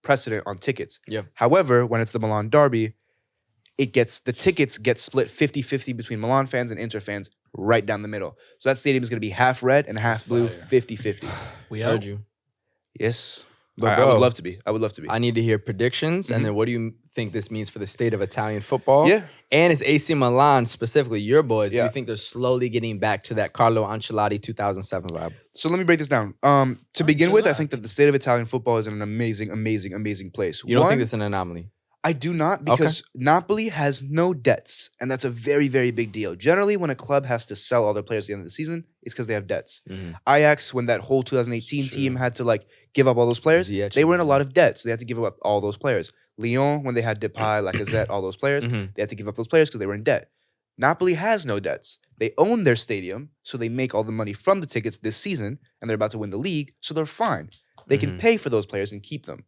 precedent on tickets. Yeah. However, when it's the Milan Derby, the tickets get split 50-50 between Milan fans and Inter fans right down the middle. So that stadium is going to be half red and half That's blue, fire. 50-50. We Heard out. you. Yes. But I bro, would love to be. I would love to be. I need to hear predictions, Mhm. and then what do you think this means for the state of Italian football? Yeah. And is AC Milan specifically your boys? Do Yeah. you think they're slowly getting back to that Carlo Ancelotti 2007 vibe? So let me break this down. To begin with, I think that the state of Italian football is in an amazing, amazing, amazing place. You don't One, think it's an anomaly? I do not because Napoli has no debts, and that's a very, very big deal. Generally, when a club has to sell all their players at the end of the season, it's because they have debts. Mhm. Ajax, when that whole 2018 team had to like give up all those players, Ziyech, they were in a lot of debt, so they had to give up all those players. Lyon, when they had Depay, Lacazette, all those players, Mhm. they had to give up those players because they were in debt. Napoli has no debts. They own their stadium, so they make all the money from the tickets this season, and they're about to win the league, so they're fine. They can Mhm. pay for those players and keep them.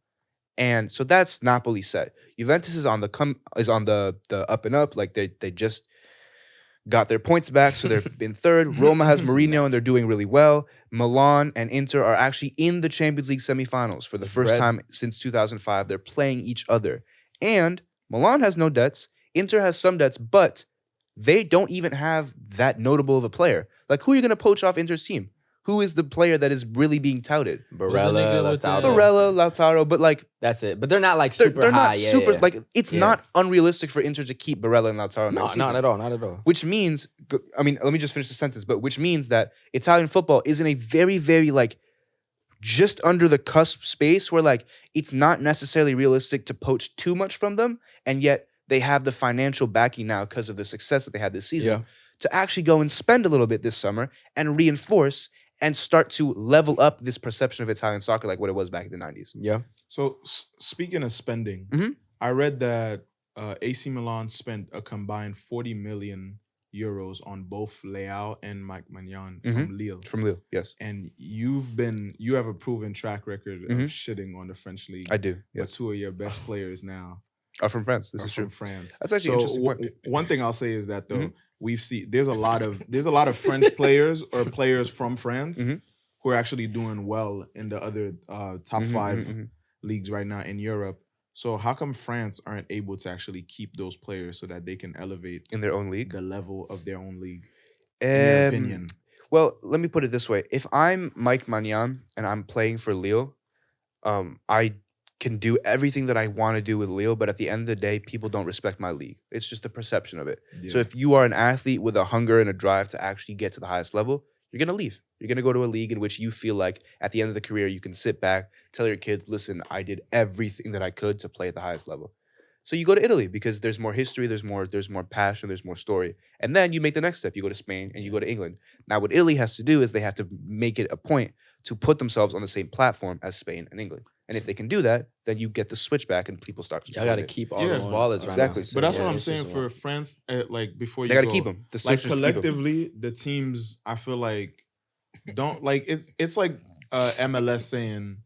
And so that's Napoli set. Juventus is on the up and up. Like they just got their points back, so they're in third. Roma has Mourinho and they're doing really well. Milan and Inter are actually in the Champions League semifinals for the first Red. time since 2005. They're playing each other. And Milan has no debts. Inter has some debts, but they don't even have that notable of a player. Like, who are you going to poach off Inter's team? who is the player that is really being touted? nigga with the- Barella, Lautaro, but like That's it. But they're not like they're, super they're high. not Yeah, super yeah. like it's Yeah. not unrealistic for Inter to keep Barella and Lautaro No, next season. not at all. Not at all. Which means, I mean, let me just finish the sentence. But which means that Italian football is in a very, very like just under the cusp space where like it's not necessarily realistic to poach too much from them, and yet they have the financial backing now because of the success that they had this season Yeah. to actually go and spend a little bit this summer and reinforce and start to level up this perception of Italian soccer like what it was back in the 90s. Yeah. So speaking of spending, Mhm. I read that AC Milan spent a combined 40 million euros on both Leao and Mike Maignan from Lille. From Lille, yes. And you have a proven track record of shitting on the French league. I do, But yes. two of your best players now Are from France. This are is from true. France. That's actually an interesting point. One thing I'll say is that though there's a lot of French players or players from France who are actually doing well in the other top 5 leagues right now in Europe. So how come France aren't able to actually keep those players so that they can elevate In their own league. the level of their own league? In your opinion, Well, let me put it this way. If I'm Mike Maignan and I'm playing for Lille, I can do everything that I want to do with Lille, but at the end of the day, people don't respect my league. It's just a perception of it. So if you are an athlete with a hunger and a drive to actually get to the highest level, you're going to leave. You're going to go to a league in which you feel like at the end of the career, you can sit back, tell your kids, listen, I did everything that I could to play at the highest level. So you go to Italy because there's more history, there's more passion, there's more story. And then you make the next step. You go to Spain and you go to England. Now what Italy has to do is they have to make it a point to put themselves on the same platform as Spain and England. And if they can do that, then you get the switch back and people start to Y'all got to support it. keep all Yeah. those ballers Exactly. right but that's what I'm it's saying just for one. France. Like before They you got to go, keep them. The like Sixers keep 'em. collectively, the teams I feel like don't like it's like MLS saying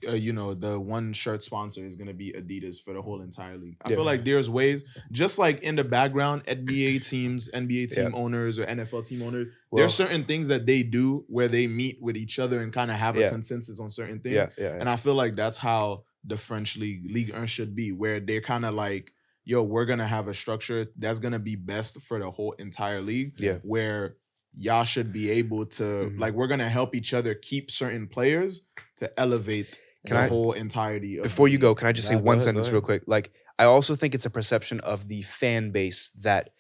the one shirt sponsor is gonna be Adidas for the whole entire league. I Yeah. feel like there's ways, just like in the background, NBA team Yeah. owners or NFL team owners, Well- there's certain things that they do where they meet with each other and kind of have a Yeah. consensus on certain things. Yeah. And I feel like that's how the French League 1 should be, where they're kind of like, yo, we're gonna have a structure that's gonna be best for the whole entire league. Yeah. Where y'all should be able to like, we're gonna help each other keep certain players to elevate Can the I- whole entirety of Before the you go, league. can I just say Nah, go one ahead, go sentence ahead. real quick? Like, I also think it's a perception of the fan base that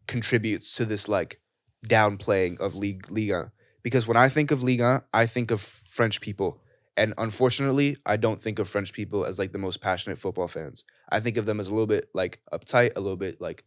contributes to this like downplaying of Liga. Because when I think of Liga, I think of French people. And unfortunately, I don't think of French people as like the most passionate football fans. I think of them as a little bit like uptight, a little bit like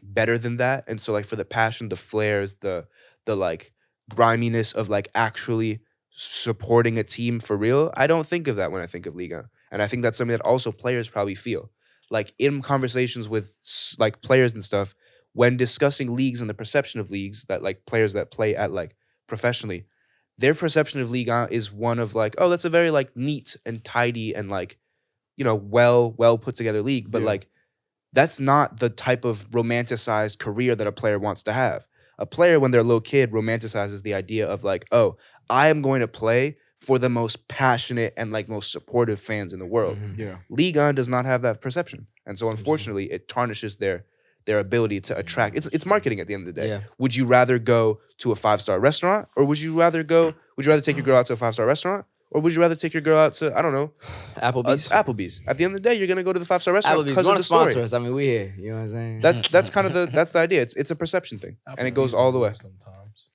better than that. And so like for the passion, the flares, the like griminess of like actually supporting a team for real, I don't think of that when I think of Liga. And I think that's something that also players probably feel. Like in conversations with like players and stuff, when discussing leagues and the perception of leagues that like players that play at like professionally, their perception of Liga is one of like, oh, that's a very like neat and tidy and like, well put together league. But Yeah. like, that's not the type of romanticized career that a player wants to have. A player, when they're a little kid, romanticizes the idea of like, oh, I am going to play for the most passionate and like most supportive fans in the world. Yeah. Ligue 1 does not have that perception. And so unfortunately, it tarnishes their ability to attract. It's marketing at the end of the day. Yeah. Would you rather go to a 5-star restaurant, or would you rather take your girl out to a 5-star restaurant? Or would you rather take your girl out to, I don't know, Applebee's. Applebee's? At the end of the day, you're gonna go to the 5-star restaurant Applebee's. because You of want the to sponsor story. us? I mean, we here. You know what I'm saying? That's kind of the idea. It's a perception thing, and it goes all the way. Sometimes.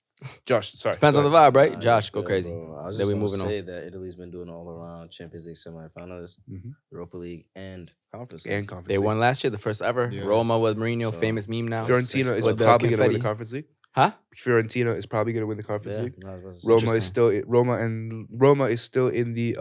Josh, sorry. Depends go on the ahead. vibe, right? Nah, Josh, you're go good, crazy. bro. I was Then just we gonna moving on. say that Italy's been doing all around Champions League semifinalists, Mhm. Europa League, and Conference League. And Conference They League. won last year, the first ever. Yes. Roma with Mourinho, So- famous meme now. Fiorentina is With the probably gonna win the confetti. Conference League. Huh? Fiorentina is probably gonna win the Conference Yeah, League. no, I was about to say. Roma is Interesting. still Roma is still in the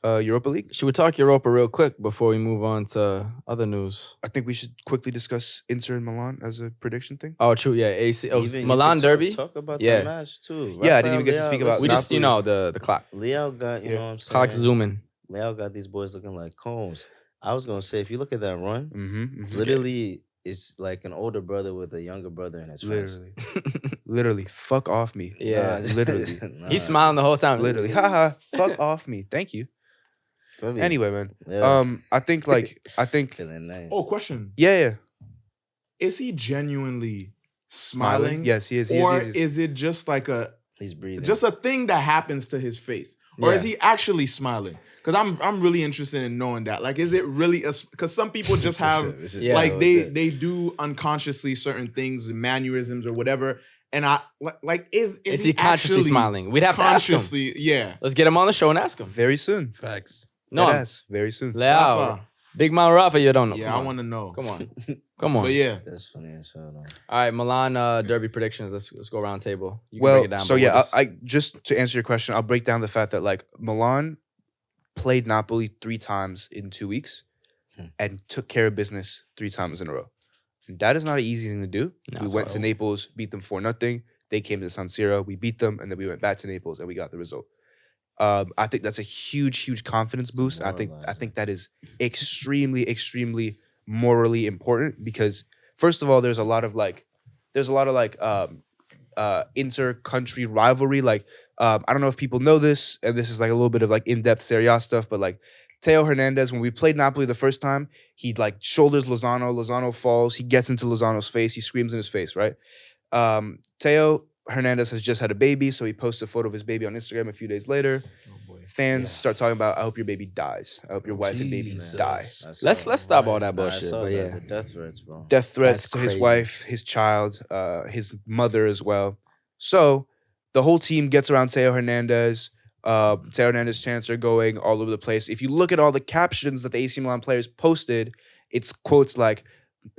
Europa League. Should we talk Europa real quick before we move on to other news? I think we should quickly discuss Inter and Milan as a prediction thing. Oh, true. Yeah, AC. Oh, Even you Milan could Derby. Talk about Yeah. that match too. Yeah, I didn't even get to speak about- We just, Napoli. the clock. Leo got, you Yeah. know what I'm saying? Clock's zooming. Leo got these boys looking like combs. I was gonna say, if you look at that run, Mm-hmm. literally, it's like an older brother with a younger brother in his friends. Literally, fuck off me. Yeah. literally. He's smiling the whole time. Literally, haha, fuck off me. Thank you. Probably- Anyway, man. yeah. I think Feeling nice. Oh, question. yeah. Is he genuinely smiling? Yes, he is. Or is it just like a He's breathing. just a thing that happens to his face, or is he actually smiling? Because I'm really interested in knowing that. Like, is it really because some people just have like they do unconsciously certain things, mannerisms or whatever. And I like is he consciously smiling? We'd have to ask him. Consciously, yeah. Let's get him on the show and ask him. Very soon. Facts. No, very soon. Leo, Rafa. Big Mount Rafa, you don't know. Yeah, I want to know. Come on, come on. But yeah, That's funny as hell. Though. All right, Milan Derby predictions. Let's go round table. You can Well, break it down, so but yeah, we'll just- I just to answer your question, I'll break down the fact that like Milan played Napoli 3 times in 2 weeks and took care of business 3 times in a row. And that is not an easy thing to do. No, We it's went not. to Naples, beat them 4-0. They came to San Siro, we beat them, and then we went back to Naples and we got the result. I think that's a huge confidence boost. I think that is extremely morally important because first of all, there's a lot of inter-country rivalry. Like I don't know if people know this, and this is like a little bit of like in-depth Serie A stuff, but like Teo Hernandez, when we played Napoli the first time, he like shoulders Lozano. Lozano falls. He gets into Lozano's face. He screams in his face, right? Teo Hernandez has just had a baby, so he posted a photo of his baby on Instagram a few days later. Fans start talking about, I hope your baby dies. I hope your wife and baby Jesus. die. Let's stop all that I bullshit. saw But that, yeah, the death threats, bro. Death threats That's to his crazy. wife, his child, his mother as well. So the whole team gets around Teo Hernandez. Teo Hernandez chants are going all over the place. If you look at all the captions that the AC Milan players posted, it's quotes like,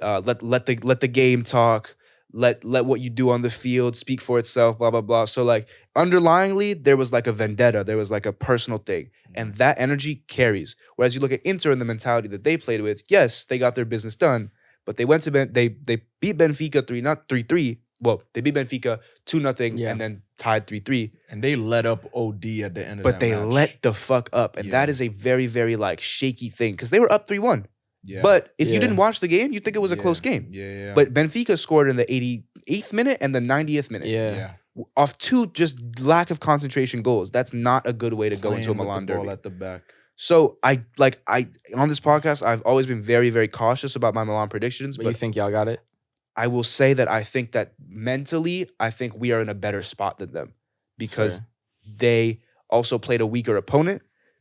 let the game talk. Let what you do on the field speak for itself, blah, blah, blah. So like underlyingly, there was like a vendetta. There was like a personal thing. And that energy carries. Whereas you look at Inter and the mentality that they played with, yes, they got their business done, but they went to they beat Benfica 3-3. Well, they beat Benfica 2-0 and then tied 3-3. and they let up OD at the end of But that they match. let the fuck up. And that is a very, very like shaky thing. Because they were up 3-1. Yeah. But if you Yeah. didn't watch the game, you'd think it was a Yeah. close game. Yeah. But Benfica scored in the 88th minute and the 90th minute. yeah. Off 2 just lack of concentration goals. That's not a good way to go into a Playing with Milan the ball derby. at the back. So I on this podcast, I've always been very, very cautious about my Milan predictions. But But you think y'all got it? I will say that I think that mentally, I think we are in a better spot than them because fair. they also played a weaker opponent.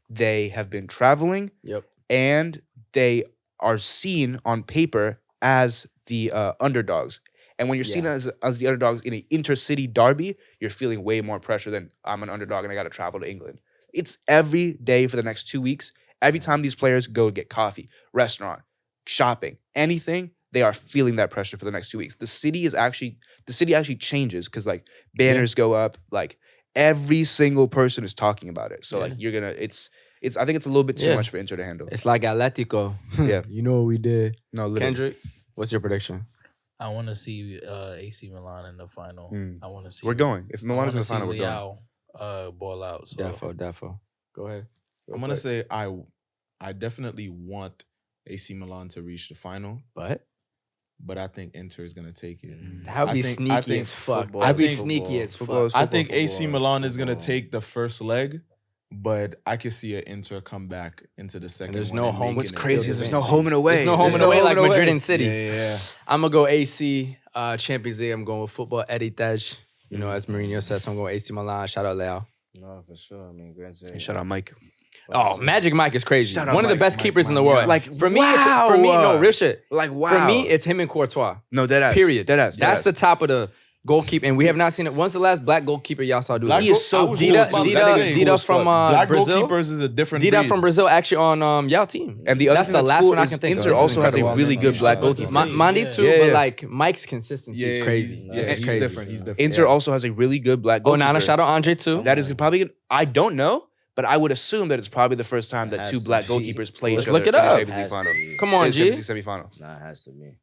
They have been traveling. Yep. And they are seen on paper as the underdogs. And when you're seen as the underdogs in an intercity derby, you're feeling way more pressure than I'm an underdog and I got to travel to England. It's every day for the next 2 weeks. Every time these players go get coffee, restaurant, shopping, anything, they are feeling that pressure for the next 2 weeks. The city actually changes because like banners go up, like every single person is talking about it. So like you're gonna I think it's a little bit too much for Inter to handle. It's like Atletico. Yeah. You know what we did. No, literally. Kendrick, what's your prediction? I want to see AC Milan in the final. I want to see. We're going. If Milan is in the see final, we're going. Leao, ball out. So. Defo. Go ahead. I'm gonna say I definitely want AC Milan to reach the final, but I think Inter is gonna take it. That would be sneaky as fuck. football That'd be is sneaky as football fuck. is I think AC football, Milan is gonna football. take the first leg, but I can see an Inter come back into the second. there's one no and home- making What's it. crazy is there's no home and away. There's no home and away like Madrid and City. Yeah. I'm gonna go AC Champions League. I'm going with football heritage. You know, as Mourinho says, so I'm going AC Milan. Shout out Leo. No, for sure. I mean, great. And shout out Mike. Oh, Magic Mike is crazy. Shout out One of the Mike, best Mike, keepers in the Mike, world. yeah. Like, for me, wow. for me, no, real shit. Like, wow. For me, it's him and Courtois. No, deadass. Period. Deadass. That's the top of the goalkeeper, and we have not seen it. When's the last black goalkeeper y'all saw do Black that? He is so I was cool. just about to say, Dida from Black Brazil. goalkeepers is a different Dida breed. from Brazil actually on y'all team. And the other That's thing the last cool one I is can think of. Inter This is also has a incredible. really good black Yeah. goalkeeper. Mandi too, Yeah, but yeah. like Mike's consistency is crazy. Yeah, It's he's crazy. different. He's different. Inter also has a really good black Oh, goalkeeper. Nana, shout out Andre too. That is probably, I don't know, but I would assume that it's probably the first time that Has two to black be. goalkeepers play Let's each look other it in the up. Champions League final. Come on, In the G. Champions League semifinal. Nah, it has to be.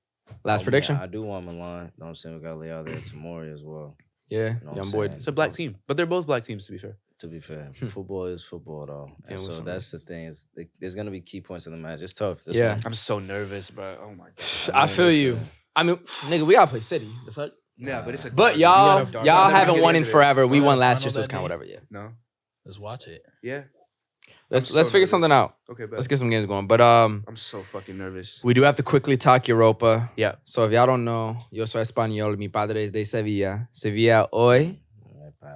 Last prediction. I do want Milan. Know what I'm saying? We got Leao there tomorrow as well. Yeah, You know what young I'm boy. saying? It's a black team, but they're both black teams, to be fair. To be fair, football is football, though. Yeah, And what's so up, that's the thing. There's gonna be key points in the match. It's tough. This Yeah. one. I'm so nervous, bro. Oh my god. I feel you. I mean, nigga, we gotta play City. The fuck. Yeah, but it's a. But derby. y'all, You gotta- y'all never haven't get won in into it. forever. We Final won last year, that so it's kind of day? whatever. Yeah. No. Let's watch it. Yeah. Let's so figure something nervous. out. Okay, bet. Let's get some games going. But I'm so fucking nervous. we do have to quickly talk Europa. Yeah. So if y'all don't know, yo soy español. Mi padre es de Sevilla. Sevilla hoy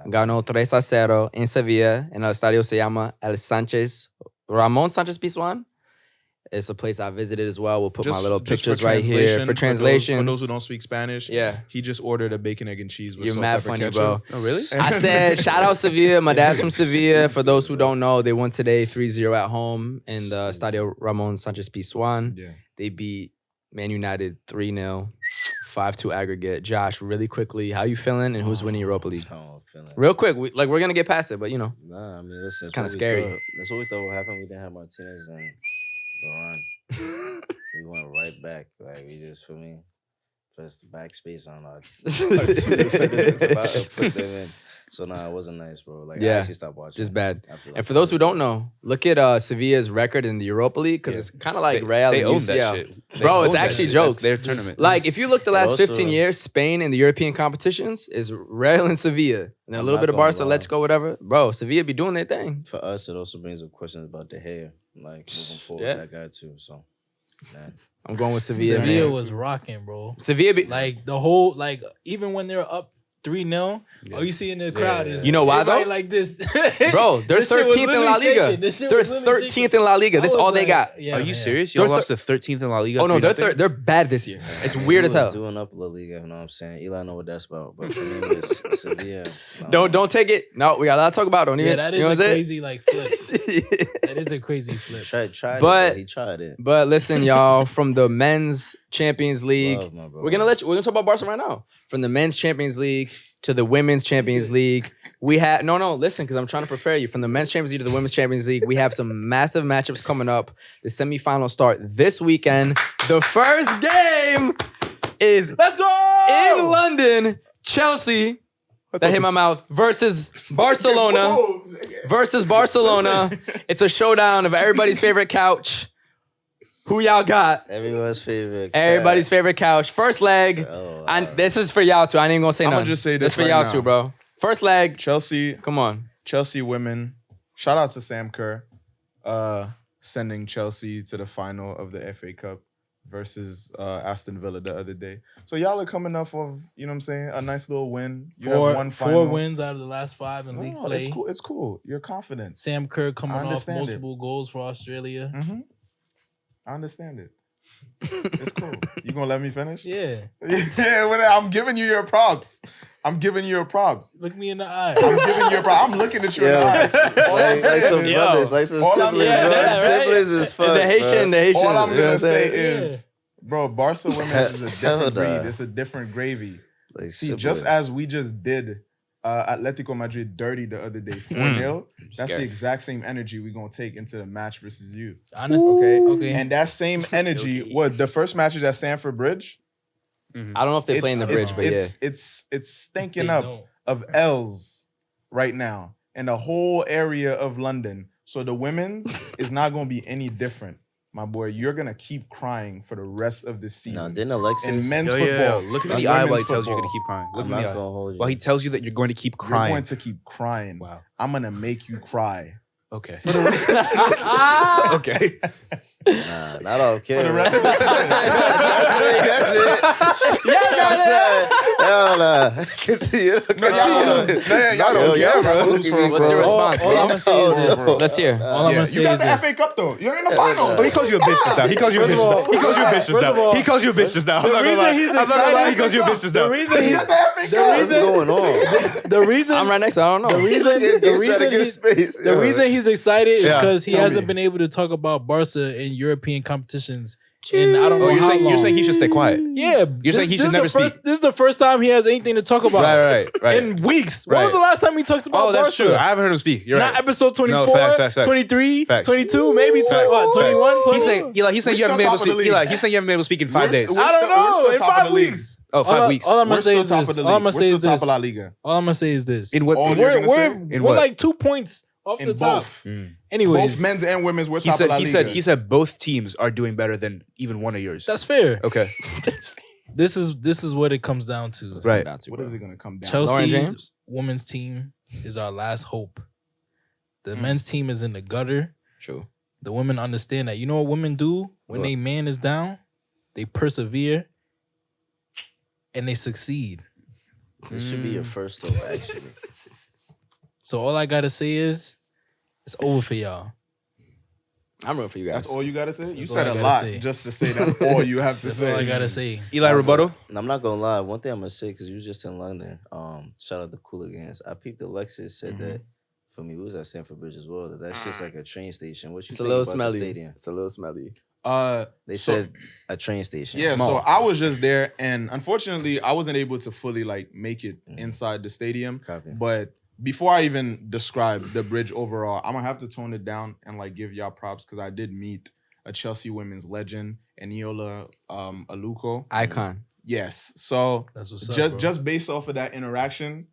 Ganó 3-0 en Sevilla. En el estadio se llama El Ramon Sánchez Pizjuán. It's a place I visited as well. We'll put my little pictures right here for translations. For those who don't speak Spanish, Yeah. He just ordered a bacon, egg, and cheese with You're salt, mad pepper, funny, ketchup. bro. Oh, really? I said, shout out Sevilla. My dad's from Sevilla. For those who don't know, they won today 3-0 at home in the Estadio Ramon Sánchez Pizjuán. Yeah. They beat Man United 3-0, 5-2 aggregate. Josh, really quickly, how you feeling and who's winning Europa League? How I'm feeling. Real quick, we're going to get past it, but you know. Nah, I mean, listen, It's kinda what we scary. thought- That's what we thought would happen. We didn't have Martinez and Varane. We went right back. Like, we just, for me, pressed backspace on our two defenders to put them in. So, nah, it wasn't nice, bro. Like, I Yeah, actually stopped watching. just bad. after, like, And for those who first don't quarter. know, look at Sevilla's record in the Europa League because it's kind of like Real They and own UCL. that shit. They Bro, it's own that actually shit. jokes. That's their tournament. Like, if you look the But last also- 15 years, Spain in the European competitions is Real and Sevilla. And then a I'm little not bit of gonna Barca, lie. let's go, whatever. Bro, Sevilla be doing their thing. For us, it also brings up questions about the hair, like moving forward. Yeah. That guy too. So, man. I'm going with Sevilla, Sevilla man. was rocking, bro. Sevilla be, Like the whole, like even when they're up 3-0, all you see in the crowd is You know why, everybody though? like this. Bro, they're This shit was 13th in La literally Liga. shaking. This shit They're was literally 13th shaking. in La Liga. That's I was all they like, got. yeah, Are you man. serious? They're Y'all lost to 13th in La Liga? Oh, no, 3-0? they're bad this year. It's weird as He was hell. doing up La Liga, you know what I'm saying? Eli know what that's about. But for me, it's Sevilla. Don't take it. No, we got a lot to talk about. Don't even. Yeah, that is you know a what I'm saying? crazy like flip. That is a crazy flip. Tried But- it. He tried it. But listen, y'all, from the men's Champions League, Love my bro. we're gonna talk about Barca right now. From the men's Champions League to the women's Champions League, we had listen, because I'm trying to prepare you. From the men's Champions League to the women's Champions League, we have some massive matchups coming up. The semifinals start this weekend. The first game is Let's go in London. Chelsea, that hit my mouth, versus Barcelona. Versus Barcelona. It's a showdown of everybody's favorite couch. Who y'all got? Everyone's favorite. Everybody's favorite couch. First leg. Oh, And this is for y'all too. I ain't even gonna say I'ma nothing. just say This this for right y'all now. too, bro. First leg. Chelsea Come on. women. Shout out to Sam Kerr, sending Chelsea to the final of the FA Cup versus Aston Villa the other day. So y'all are coming off of, you know what I'm saying, a nice little win. You have one final. 4 wins out of the last 5 in league No, play. it's cool. It's cool. You're confident. Sam Kerr coming I off understand it. multiple goals for Australia. I understand it. It's cool. You gonna let me finish? Yeah. Yeah, I'm giving you your props. I'm giving you your props. Look me in the eye. I'm giving you your props. I'm looking at you in the Yeah. eye. All I'm Like some saying is- brothers, like some all I'm siblings, saying- bro. Yeah, right. Siblings is fuck. The Haitian. All I'm you know gonna what say saying? is, bro, Barca women's is a different breed. Hell nah. It's a different gravy. Like See, siblings. just as we just did Atletico Madrid dirty the other day, 4-0, that's Scary. the exact same energy we're gonna take into the match versus you. Honestly, Okay. And that same energy, what the first match is at Stamford Bridge? I don't know if they play in the bridge, but yeah. It's stinking They up don't. of L's right now in the whole area of London. So the women's is not gonna be any different. My boy, you're gonna keep crying for the rest of the No, season. didn't Alexis? In men's Yo, football, Look him in in the eye while he women's tells you you're football, gonna keep crying. Look I'm him in not the gonna eye. hold you. While he tells you that you're going to keep You're crying. going to keep crying. Wow. I'm gonna make you cry. Okay. Ah! Okay. Nah, not all For the kidding. rest of the That's it. Hell nah. Continue. y'all don't care, bro. What's your response, all I'm gonna say is this. Let's hear. All I'm Yeah, gonna you say got is the this. FA Cup though. You're in the final. But he calls you a bitch just now. He calls you a bitch just now. He calls you a bitch just First of now. all- He calls you a bitch just now. I'm not gonna lie. he's I'm not gonna lie. He excited- calls you a bitch just now. The reason he, What's going on? the reason I'm right next to I don't know. the reason He's trying to give space. the reason he's excited is Yeah, because he tell hasn't me. been able to talk about Barca in European competitions. And I don't know Oh, how long. you're saying he should stay quiet. Yeah, You're saying he should never speak. This is the first time he has anything to talk about Right. in weeks. When was Right. the last time he talked about Oh, that's Barca? true. I haven't heard him speak. You're Not right. episode 24, No, facts. 23, Facts. 22, maybe Facts. 21, 22. He's saying, Eli, he's saying you haven't been able to speak. Eli, he's saying you haven't been able to speak in 5 days. We're I don't still- we're know. still In top of 5 the league. weeks. Oh, 5 weeks. All I'm We're gonna say still is top this. of the All I'm league. gonna We're say still is top this. of La Liga. All I'm gonna say is this. In what? All in you're We're gonna say? In we're what? like 2 points off In the top. both. Anyways, Both men's and women's, we're He top of La said Liga. he said both teams are doing better than even one of yours. that's fair. Okay. This is what it comes down to. Right. What is it gonna come down? Lauren Chelsea's James? women's team is our last hope. The men's team is in the gutter. True. The women understand that. You know what women do when What? they man is down? They persevere and they succeed. This should be your first hope, actually. So all I gotta say is, it's over for y'all. I'm rooting for you guys. That's all you gotta say. You That's said all I a gotta lot say. just to say that's all you have to That's say. all I gotta say. Eli rebuttal. And I'm not gonna lie. One thing I'm gonna say, because you was just in London. Shout out to Cooligans. I peeped Alexis said that for me, we was at Stamford Bridge as well. That's just like a train station. What you It's a think little about smelly. the stadium? It's a little smelly. They So- said a train station. Yeah, Small. so I was just there, and unfortunately, I wasn't able to fully like make it Mhm. inside the stadium. Copy. But before I even describe the bridge overall, I'm gonna have to tone it down and like give y'all props because I did meet a Chelsea women's legend, Eniola Aluko. Icon. Yes, so That's what's up, just bro. just based off of that interaction,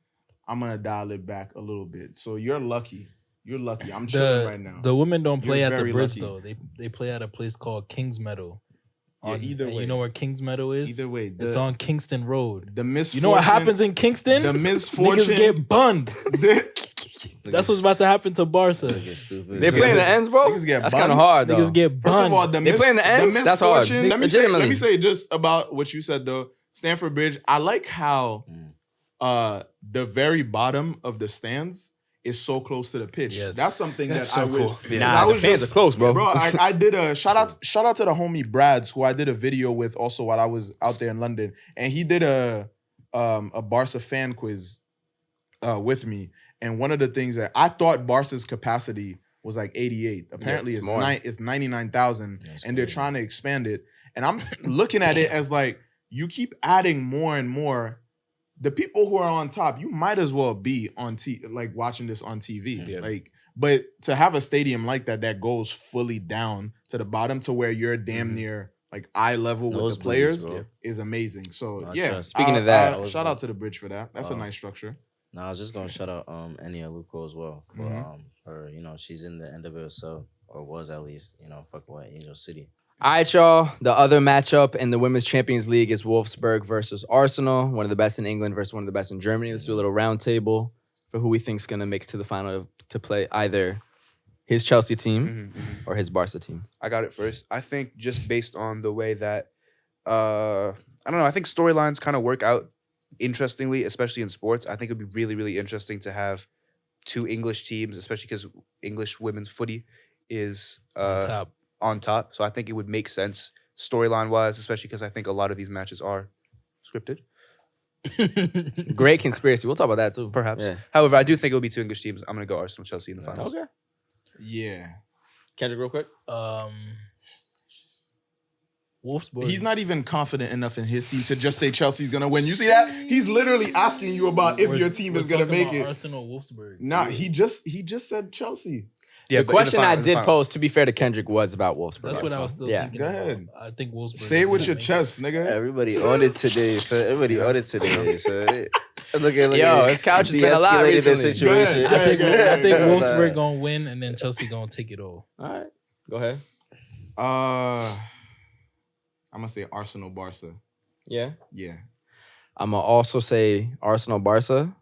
I'm gonna dial it back a little bit. So you're lucky. You're lucky. I'm chilling right now. The women don't play You're at the very bridge lucky. though. They play at a place called King's Meadow. Yeah, either and way. you know where King's Meadow is? Either way, It's on Kingston Road. the misfortune. You know what happens in Kingston? The misfortune. Niggas get bunned. the- That's what's about to happen to Barca. Niggas stupid. They play in the ends, bro. Niggas get That's kind of buns. hard, though. Niggas get First bunned. of all, They play in the ends? That's hard. misfortune. Let me Legitimately. say just about what you said though. Stamford Bridge. I like how the very bottom of the stands is so close to the pitch. Yes. That's something That's that so I wish. cool. Yeah. Nah, I the was fans just- are close, bro. Bro, I did a shout out to the homie Brads who I did a video with also while I was out there in London, and he did a Barca fan quiz with me. And one of the things that I thought Barca's capacity was like 88. Apparently, it's it's more. it's 99,000, That's and they're crazy. trying to expand it. And I'm looking at it as like you keep adding more and more. The people who are on top, you might as well be on like watching this on TV. Yeah. Like, but to have a stadium like that goes fully down to the bottom to where you're damn near like eye level with the Nosebleeds, players bro. is amazing. So Nah, yeah. trust. Speaking of that, I was shout like- out to the bridge for that. That's a nice structure. No, I was just gonna shout out Enia Luco as well for Mhm. her. You know, she's in the NWSL or was at least. You know, fucking what Angel City. All right, y'all. The other matchup in the Women's Champions League is Wolfsburg versus Arsenal, one of the best in England versus one of the best in Germany. Let's do a little round table for who we think is going to make it to the final to play either his Chelsea team or his Barca team. I got it first. I think just based on the way that I don't know, I think storylines kind of work out interestingly, especially in sports. I think it would be really, really interesting to have two English teams, especially because English women's footy is on top. on top. So I think it would make sense storyline wise, especially because I think a lot of these matches are scripted. Great conspiracy. We'll talk about that too. Perhaps. Yeah. However, I do think it will be two English teams. I'm going to go Arsenal, Chelsea in the finals. Okay. Yeah. Kendrick, real quick. Wolfsburg. He's not even confident enough in his team to just say Chelsea's gonna win. You see that? He's literally asking you about if your team is gonna make it. Arsenal, Wolfsburg. Nah, he just said Chelsea. Yeah, The but in question I in the did finals. pose, to be fair to Kendrick, was about Wolfsburg. That's what I was still Yeah. thinking. Go about. ahead. I think Wolfsburg. Say is it with gonna your make chest, nigga. Everybody on it today, so everybody on it today. So look at Yo, his couch has been a lot de-escalated the recently. situation. Go ahead. I think Nah. Wolfsburg gonna win, and then Chelsea gonna take it all. All right. Go ahead. I'm gonna say Arsenal, Barca. Yeah. Yeah. I'm going to also say Arsenal, Barca.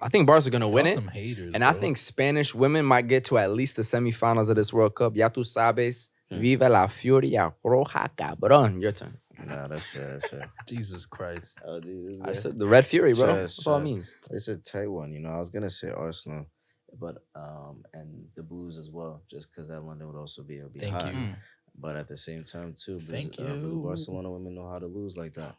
I think Barca's going to win Y'all it. Some haters, And I bro. think Spanish women might get to at least the semifinals of this World Cup. Ya tú sabes. Viva la Furia Roja, cabrón. Your turn. Nah, that's fair. That's fair. Jesus Christ. Oh, dude, I said the Red Fury, bro. Trash, That's all it trash. means. It's a tight one, you know. I was gonna say Arsenal, but and the Blues as well, just because that London would also be Thank hot. you. But at the same time, too, Thank the you. Barcelona women know how to lose like that.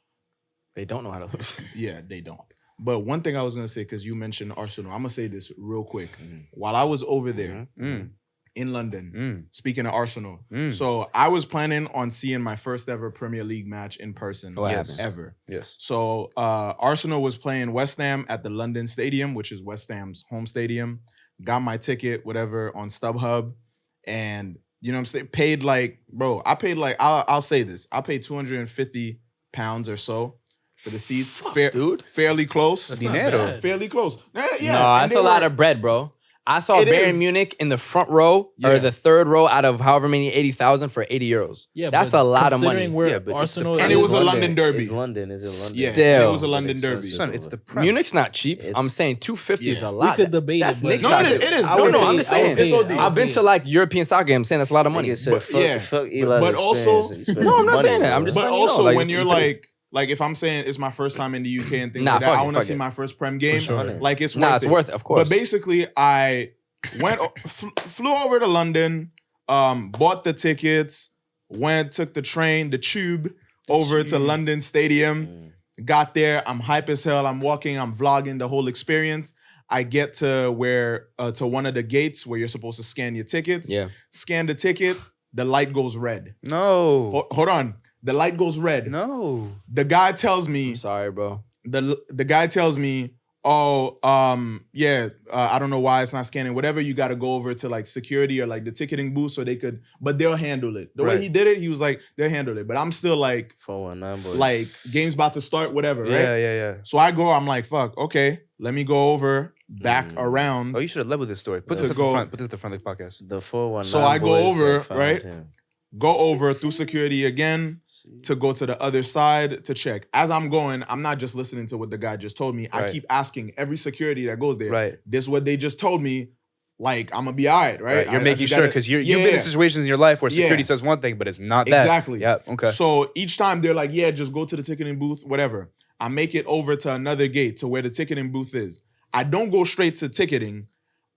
They don't know how to lose. Yeah, they don't. But one thing I was gonna say, because you mentioned Arsenal, I'm gonna say this real quick. Mhm. While I was over there Mm, in London, mm, speaking of Arsenal, mm. so I was planning on seeing my first ever Premier League match in person. What Yes. happened? Ever. Yes. So Arsenal was playing West Ham at the London Stadium, which is West Ham's home stadium. Got my ticket, whatever, on StubHub, and you know what I'm saying, paid like, bro, I paid like, I'll say this, I paid £250 or so for the seats, dude. fairly close, That's not Dinero. bad. fairly close. Yeah, No, and that's they a lot were- of bread, bro. I saw It Bayern is. Munich in the front row Yeah. or the third row out of however many 80,000 for 80 euros. Yeah, That's but a lot of money. considering where Yeah, but it's the Arsenal And is, it was a London derby. It's London. It's in London. Yeah, and Damn. it was a London derby. Expensive. Son, it's the prem. Munich's not cheap. It's- I'm saying 250 is Yeah. a We lot. could debate That's it, but- Nick's No, not it is. good. It is. I don't know. No, I'm it just is. saying. It's OD. I've been to like European soccer games. I'm saying that's a lot of money. Nigga said, But, fuck, yeah. fuck Eli's But also- experience. You spend No, I'm not money, saying that. I'm bro. just But letting you know, also, like, when it's- you're you put it- like, like if I'm saying it's my first time in the UK and things Nah, like that, fuck I it, want to fuck see it. my first Prem game. sure. Like it's Nah, worth it's it. worth it, of course. But basically, I flew over to London, bought the tickets, took the train, the tube over to London Stadium. Got there, I'm hype as hell. I'm walking, I'm vlogging the whole experience. I get to to one of the gates where you're supposed to scan your tickets. Yeah. Scan the ticket, the light goes red. No. Hold on, the light goes red. No. The guy tells me, I'm sorry, bro. the guy tells me, oh, I don't know why it's not scanning. Whatever, you got to go over to like security or like the ticketing booth so they could, but they'll handle it. The way he did it, he was like, they'll handle it. But I'm still like, 419 boys. like game's about to start, whatever, right? Yeah. So I go, I'm like, fuck, okay, let me go over, back around. Oh, you should have led with this story. Put this at the front. Put this at the front of the podcast. The 419 So I go boys over, had found right? him. Go over through security again to go to the other side to check. As I'm going, I'm not just listening to what the guy just told me. I keep asking every security that goes there. Right. This is what they just told me. Like, I'm gonna be all right, right? You're making sure because you've been in situations in your life where security says one thing, but it's not that. Exactly. Yeah. Okay. So each time they're like, yeah, just go to the ticketing booth, whatever. I make it over to another gate to where the ticketing booth is. I don't go straight to ticketing.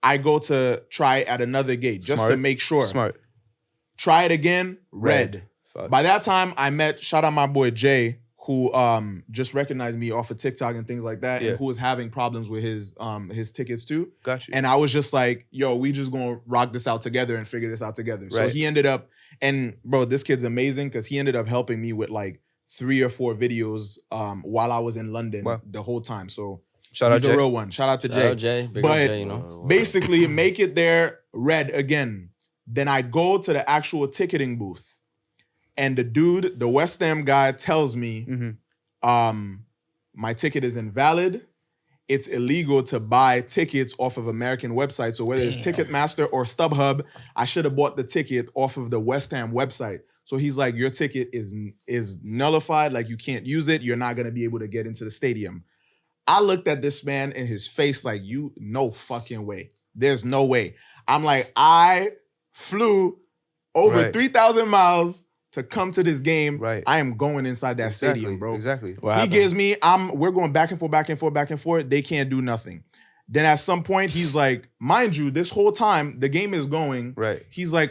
I go to try at another gate just to make sure. Smart. Try it again, red. Fuck. By that time, I met, shout out my boy Jay, who just recognized me off of TikTok and things like that, and who was having problems with his tickets too. Got you. And I was just like, yo, we just gonna rock this out together and figure this out together. So he ended up, and bro, this kid's amazing because he ended up helping me with like 3 or 4 videos while I was in London the whole time. So shout out he's Jay. a real one. Shout out to Jay. Shout out Jay. Big up Jay, you know. Basically, make it there red again. Then I go to the actual ticketing booth, and the dude, the West Ham guy, tells me, my ticket is invalid. It's illegal to buy tickets off of American websites. So whether it's Ticketmaster or StubHub, I should have bought the ticket off of the West Ham website. So he's like, your ticket is nullified. Like, you can't use it. You're not gonna be able to get into the stadium. I looked at this man in his face like, no fucking way. There's no way. I'm like, I flew over 3,000 miles to come to this game. Right. I am going inside that stadium, bro. Exactly. He gives me, we're going back and forth. They can't do nothing. Then at some point, he's like, mind you, this whole time, the game is going. Right. He's like,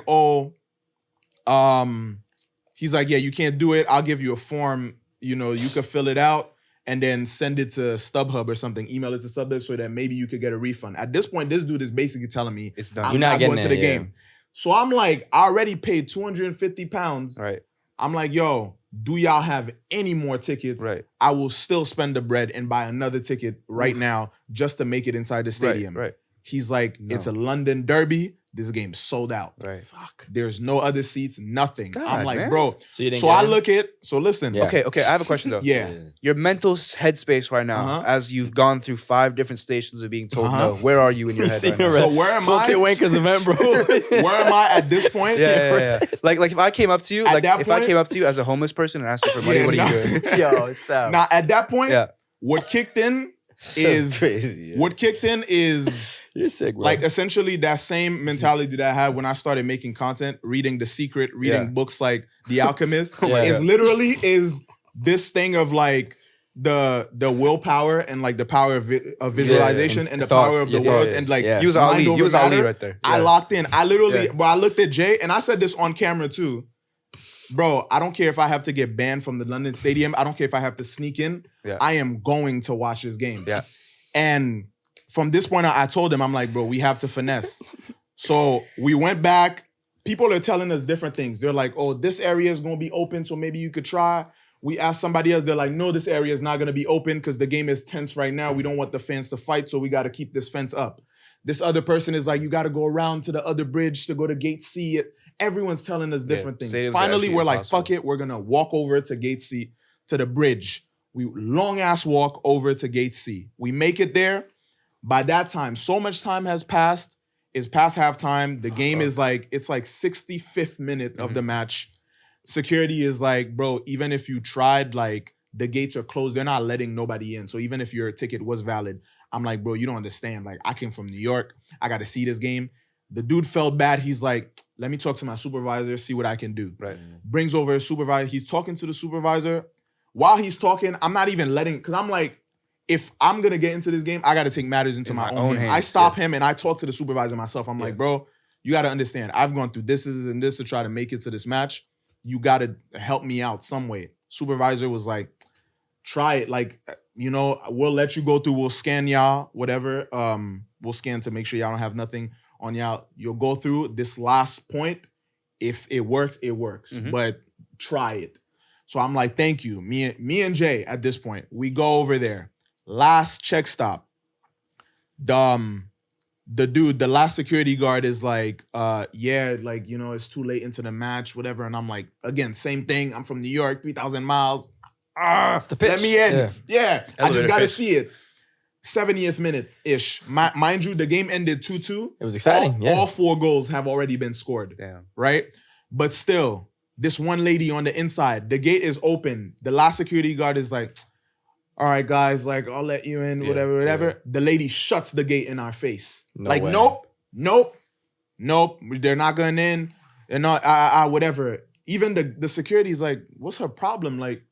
he's like, yeah, you can't do it. I'll give you a form, you could fill it out and then send it to StubHub or something, email it to StubHub so that maybe you could get a refund. At this point, this dude is basically telling me it's done. I'm not going to the game. So I'm like, I already paid 250 pounds. Right. I'm like, yo, do y'all have any more tickets? Right. I will still spend the bread and buy another ticket right now just to make it inside the stadium. Right. He's like, it's a London derby. This game's sold out. Right. Fuck. There's no other seats, nothing. God, I'm like, man. bro. So I look at, listen. Yeah. Okay, I have a question though. Yeah. Your mental headspace right now, as you've gone through 5 different stations of being told no, where are you in your head right now? So where am I? Wankers event, bro. Where am I at this point? Yeah. Like if I came up to you, At like that if I point- came up to you as a homeless person and asked you for money, what are you doing? Yo, it's out. Now, at that point, Yeah. what kicked in is crazy. what kicked in is You're sick, bro. like essentially that same mentality that I had when I started making content, reading The Secret, reading books like The Alchemist. Yeah. Is literally is this thing of like the willpower and like the power of visualization and the power of the words and like You was mind Ali. over You was Ali matter. right there. I locked in. I literally, Yeah. bro, I looked at Jay and I said this on camera too. Bro, I don't care if I have to get banned from the London Stadium. I don't care if I have to sneak in. Yeah. I am going to watch this game. Yeah. And from this point on, I told him, I'm like, bro, we have to finesse. So we went back. People are telling us different things. They're like, oh, this area is going to be open, so maybe you could try. We asked somebody else. They're like, no, this area is not going to be open because the game is tense right now. We don't want the fans to fight, so we got to keep this fence up. This other person is like, you got to go around to the other bridge to go to gate C. Everyone's telling us different things. stadiums are Finally, actually we're like, impossible. fuck it. We're going to walk over to gate C, to the bridge. We long-ass walk over to gate C. We make it there. By that time, so much time has passed. It's past halftime. The game is like, it's like 65th minute of the match. Security is like, bro, even if you tried, like the gates are closed. They're not letting nobody in. So even if your ticket was valid, I'm like, bro, you don't understand. Like, I came from New York. I got to see this game. The dude felt bad. He's like, let me talk to my supervisor, see what I can do. Right. Brings over his supervisor. He's talking to the supervisor. while he's talking, I'm not even letting, because I'm like, if I'm going to get into this game, I got to take matters into my own hands. I stop him and I talk to the supervisor myself. I'm like, bro, you got to understand, I've gone through this and this to try to make it to this match. You got to help me out some way. Supervisor was like, try it. Like, you know, we'll let you go through. We'll scan y'all, whatever. We'll scan to make sure y'all don't have nothing on y'all. You'll go through this last point. If it works, it works. But try it. So I'm like, thank you. Me and Jay at this point, we go over there. Last check stop. The last security guard is like, yeah, like, you know, it's too late into the match, whatever. And I'm like, again, same thing. I'm from New York, 3,000 miles. It's the pitch. Let me in. Yeah. I just got to pitch. see it. 70th minute-ish. Mind you, the game ended 2-2. It was exciting, All 4 goals have already been scored. Damn. Right? But still, this one lady on the inside, the gate is open. The last security guard is like, all right, guys, like, I'll let you in, whatever. Yeah. The lady shuts the gate in our face. No like, way. nope. They're not going in. They're not, whatever. Even the security's like, what's her problem? Like,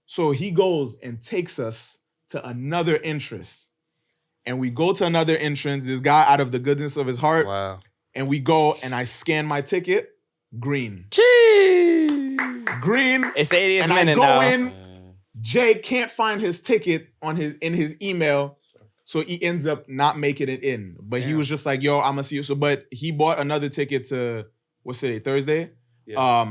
so he goes and takes us to another entrance. And we go to another entrance. This guy, out of the goodness of his heart. Wow. And we go and I scan my ticket. Green. Jeez. Green. It's 80th And I minute go now. in. Jay can't find his ticket in his email. So he ends up not making it in. But he was just like, yo, I'm going to see you. So, but he bought another ticket to, what's today, Thursday? Yeah.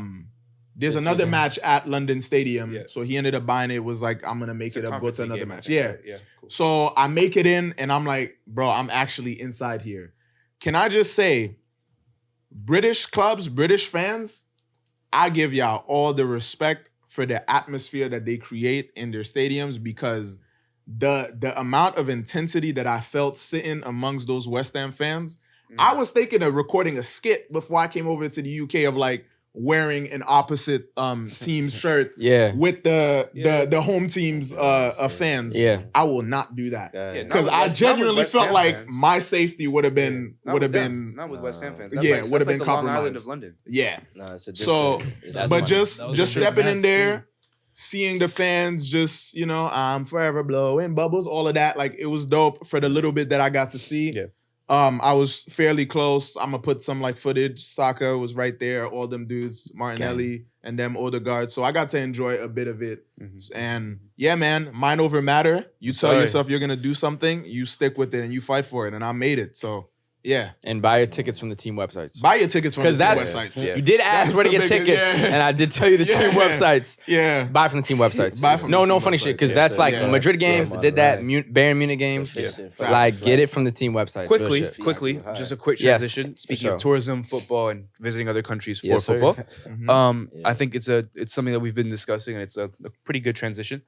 There's another match at London Stadium. Yeah. So he ended up buying it. Was like, I'm going to make it up, go to another game, match. I think, Yeah. right? Cool. So I make it in and I'm like, bro, I'm actually inside here. Can I just say, British clubs, British fans, I give y'all all the respect for the atmosphere that they create in their stadiums, because the amount of intensity that I felt sitting amongst those West Ham fans, I was thinking of recording a skit before I came over to the UK of like wearing an opposite team's shirt with the home team's fans. Yeah. I will not do that. Yeah, Because not I with genuinely West felt Ham like fans. my safety would have been Not with West Ham fans. That's yeah, like, would have that's been like the Long compromised. Island of London. Yeah. No, it's a So, different. it's That's but funny. just That was a stepping good in match, there, too. seeing the fans, just, you know, I'm forever blowing bubbles, all of that. Like, it was dope for the little bit that I got to see. Yeah. I was fairly close. I'm gonna put some like footage. Saka was right there. All them dudes, Martinelli and them Odegaard. So I got to enjoy a bit of it. And yeah, man, mind over matter. You tell yourself you're gonna do something, you stick with it, and you fight for it. And I made it. So yeah, And buy your tickets from the team websites. buy your tickets from the Because team that's websites. you did ask That's where to the get biggest- tickets, yeah. and I did tell you the team Yeah. websites. Yeah. Buy from the team websites. Buy from no the team funny shit, because websites. that's Yeah. like Yeah. Madrid games. Yeah, did that right. Bayern Munich games. Sufficient. Like Facts. get it from the team websites. Real Quickly, shit. quickly, Right. just a quick Yes, transition. for Speaking sure. of tourism, football, and visiting other countries for Yes, sir. football, Mhm. I think it's something that we've been discussing, and it's a pretty good transition.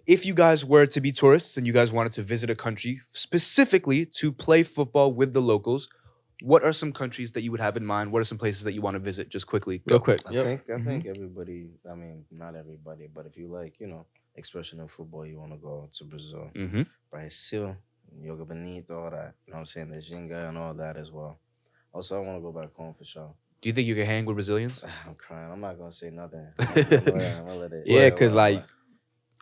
If you guys were to be tourists and you guys wanted to visit a country specifically to play football with the locals, what are some countries that you would have in mind? What are some places that you want to visit? Just quickly, Real quick. I think everybody. I mean, not everybody, but if you like, you know, expression of football, you want to go to Brazil, Mm-hmm. Brazil, Yoga Bonito, all that. You know what I'm saying? The Ginga and all that as well. Also, I want to go back home for sure. Do you think you can hang with Brazilians? I'm crying. I'm not gonna say nothing. I'm gonna let it. Yeah, because like,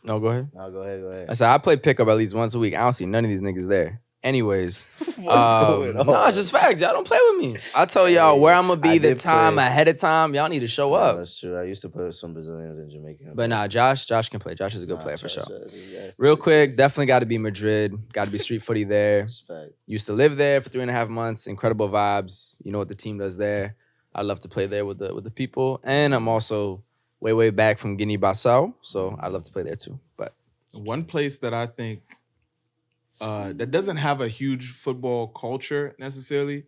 no, go ahead. No, go ahead. I said I play pickup at least once a week. I don't see none of these niggas there. Anyways, What's going on? no, it's just facts. Y'all don't play with me. I tell y'all where I'm gonna be I the did time play. ahead of time. Y'all need to show Yeah, up. that's true. I used to play with some Brazilians and Jamaicans. But nah, Josh can play. Josh is a good player for Josh, sure. yeah, Real quick, definitely got to be Madrid. Got to be street footy there. Respect. Used to live there for 3.5 months. Incredible vibes. You know what the team does there. I love to play there with the people. And I'm also way back from Guinea-Bissau, so I love to play there too. But One place that I think that doesn't have a huge football culture necessarily,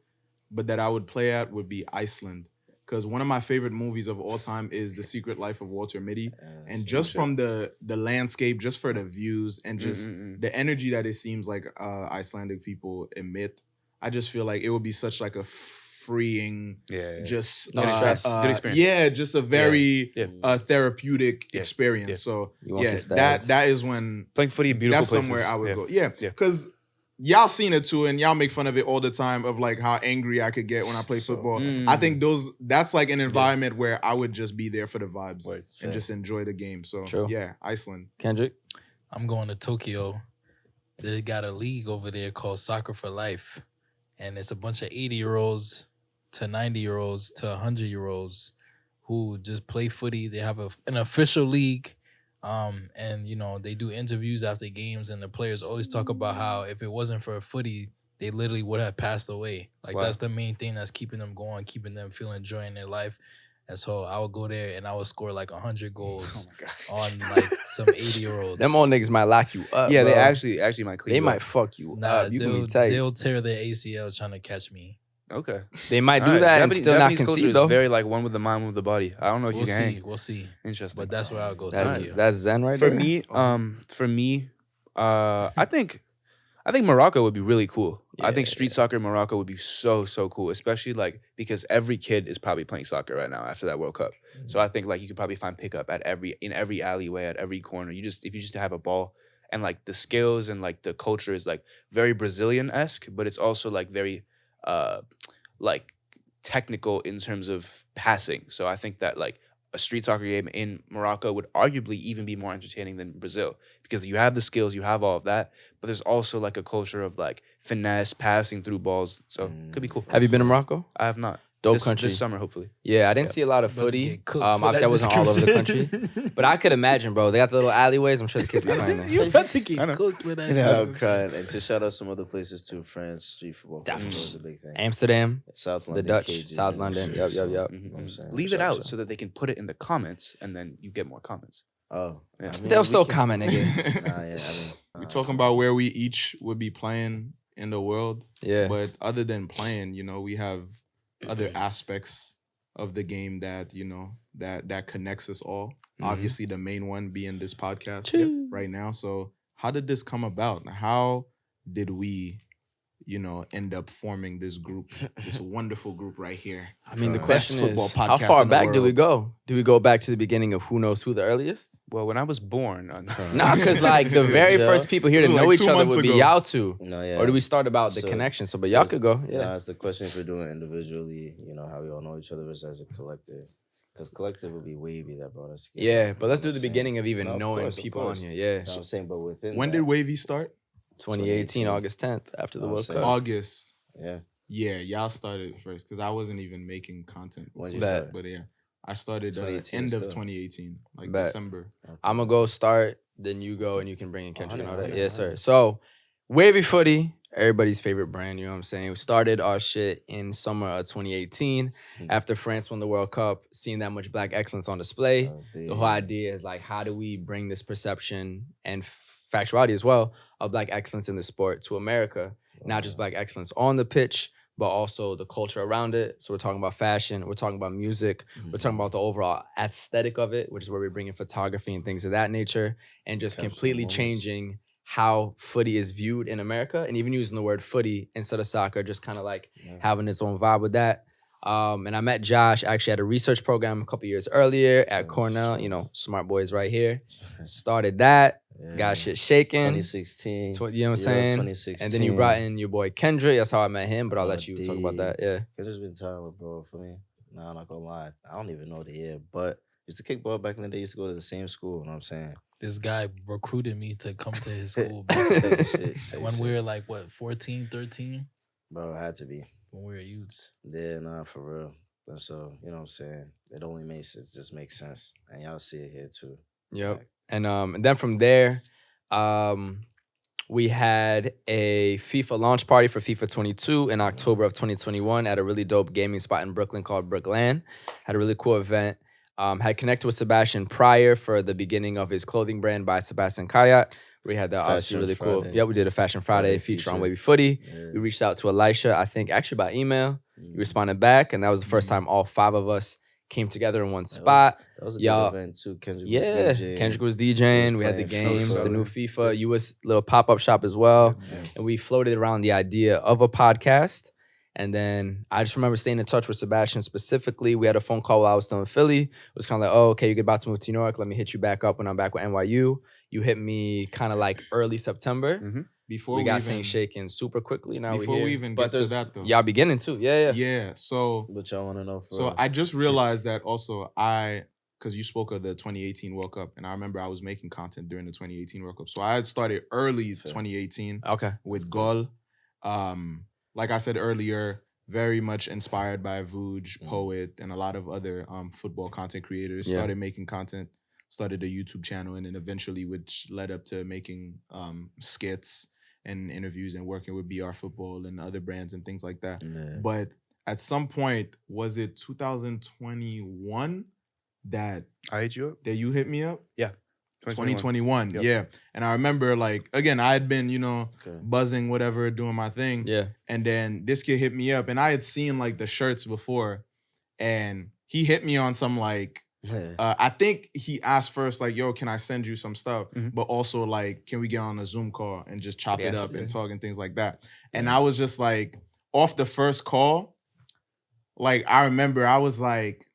but that I would play at would be Iceland. Because one of my favorite movies of all time is The Secret Life of Walter Mitty. And just from the landscape, just for the views and just the energy that it seems like Icelandic people emit, I just feel like it would be such like a freeing, just Good experience. yeah, just a very Yeah. therapeutic Yeah. experience. Yeah. So You won't yeah, get stabbed. that is when Playing footy in beautiful that's places. somewhere I would Yeah. go. Yeah, Yeah. because y'all seen it too, and y'all make fun of it all the time of like how angry I could get when I play football. I think that's like an environment where I would just be there for the vibes and just enjoy the game. So yeah, Iceland. Khendrick? I'm going to Tokyo. They got a league over there called Soccer for Life. And it's a bunch of 80-year-olds to 90-year-olds to 100-year-olds who just play footy. They have an official league. And, you know, they do interviews after games, and the players always talk about how if it wasn't for footy, they literally would have passed away. Like, that's the main thing that's keeping them going, keeping them feeling joy in their life. And so I would go there and I would score like 100 goals on like some 80-year-olds. Them old niggas might lock you up. Yeah, bro. they actually might clean They you might up. fuck you up. You can be tight. They'll tear their ACL trying to catch me. Okay. They might do that and still Japanese not culture concede is though. very like one with the mind, one with the body. I don't know if you can hang. We'll see. Interesting. But that's where I'll go. That's Zen right For there. me, I think Morocco would be really cool. I think street soccer in Morocco would be so cool, especially like because every kid is probably playing soccer right now after that World Cup. So I think like you could probably find pickup in every alleyway, at every corner. If you just have a ball, and like the skills and like the culture is like very Brazilian-esque, but it's also like very like technical in terms of passing. So I think that like a street soccer game in Morocco would arguably even be more entertaining than Brazil, because you have the skills, you have all of that, but there's also like a culture of like finesse, passing through balls. So could be cool. Have you been to Morocco? I have not. Dope country. This summer, hopefully. Yeah, I didn't see a lot of footy. Obviously, I wasn't all over the country. But I could imagine, bro. They got the little alleyways. I'm sure the kids be playing there. You about to get cooked with that. I'm crying. And to shout out some other places too, France, street football. Definitely. Was a big thing. Amsterdam, South the London, Dutch, cages South and London. shit, Yep. so, Yep. you know what I'm saying? Leave it Shout out so that they can put it in the comments, and then you get more comments. Oh, Yeah. I mean, They'll we still can- comment, nigga. Nah, yeah, I mean, We're talking about where we each would be playing in the world. Yeah. But other than playing, you know, we have other aspects of the game that, you know, that connects us all. Obviously, the main one being this podcast right now. So how did this come about? How did we, you know, end up forming this group, this wonderful group right here? I mean, the Best question is, football how podcast far in the back do we world. go? Do we go back to the beginning of who knows who the earliest? Well, when I was born, Nah, because like the very Yeah. first people here to Like know each 2 other months would be ago. y'all two. No, yeah. Or do we start about the So- connection? So, but so y'all it's- could go. Yeah. Nah, it's the question if we're doing it individually, you know, how we all know each other versus as a collective. Because collective would be wavy that brought us together. Yeah, but let's do You know the what I'm saying? beginning of even No, of knowing course, of people on course. here. You Yeah. know what I'm saying? But within 'When that, did Wavy start? 2018, August 10th, after the I'm World saying. Cup. August. Yeah. Yeah, y'all started first because I wasn't even making content. When did you before, start? But yeah, I started 2018 end of still. 2018, like Bet. December. I'm going to go start, then you go, and you can bring in Kendrick and all that. 100, Yes, sir. 100. So, Wavy Footy, everybody's favorite brand, you know what I'm saying? We started our shit in summer of 2018 after France won the World Cup, seeing that much black excellence on display. The whole idea is like, how do we bring this perception and factuality as well of black excellence in the sport to America? Not just black excellence on the pitch, but also the culture around it. So we're talking about fashion, we're talking about music, we're talking about the overall aesthetic of it, which is where we bring in photography and things of that nature, and just Capture completely moments. changing how footy is viewed in America, and even using the word footy instead of soccer, just kind of like having its own vibe with that. And I met Josh actually at a research program a couple years earlier at Cornell. You know, smart boys right here. Started that, got shit shaking. 2016. You know what I'm Euro saying? 2016. And then you brought in your boy Khendrick. That's how I met him, but I'll let you talk about that. Yeah. It's just been time, bro, for me. Nah, I'm not gonna lie. I don't even know the year, but used to kick ball back in the day. Used to go to the same school. You know what I'm saying? This guy recruited me to come to his school Type shit, type when we shit. were like, what, 14, 13? Bro, it had to be. When we were youths. Yeah, nah, for real. And so, you know what I'm saying? It only makes it just makes sense. And y'all see it here too. Yep. And then from there, we had a FIFA launch party for FIFA 22 in October of 2021 at a really dope gaming spot in Brooklyn called Brookland. Had a really cool event. Had connected with Sebastian prior for the beginning of his clothing brand by Sebastian Kayat. We had that obviously Fashion really cool. Friday. Yeah, we did a Fashion Friday feature on feature. Wavy Footy. Yeah. We reached out to Elisha, I think actually by email. He responded back, and that was the first time all 5 of us came together in one spot. That was a Y'all- good event too. Kendrick Yeah, was DJing. Kendrick was DJing. was We had the playing games, FIFA. the new FIFA, US little pop-up shop as well. Yes. And we floated around the idea of a podcast. And then I just remember staying in touch with Sebastian specifically. We had a phone call while I was still in Philly. It was kind of like, oh, okay, you're about to move to New York. Let me hit you back up when I'm back with NYU. You hit me kind of like early September. before we got even, things shaking super quickly. Now before we even get to that though. Y'all beginning too. Yeah. So What y'all want to know? So I just realized that also because you spoke of the 2018 World Cup, and I remember I was making content during the 2018 World Cup. So I had started early 2018 Okay. with Gol. Like I said earlier, very much inspired by Vuj, Poet, and a lot of other football content creators. Yeah. Started making content, started a YouTube channel, and then eventually which led up to making skits and interviews and working with BR Football and other brands and things like that. Yeah. But at some point, was it 2021 that I hit you up? that you hit me up? Yeah. 2021. Yep. Yeah. And I remember, like, again, I had been, Okay. buzzing, whatever, doing my thing. Yeah. And then this kid hit me up, and I had seen like the shirts before, and he hit me on some like, I think he asked first, like, yo, can I send you some stuff? Mhm. But also, like, can we get on a Zoom call and just chop it Yes, up yeah. and talk and things like that? And I was just like, off the first call, like, I remember I was like,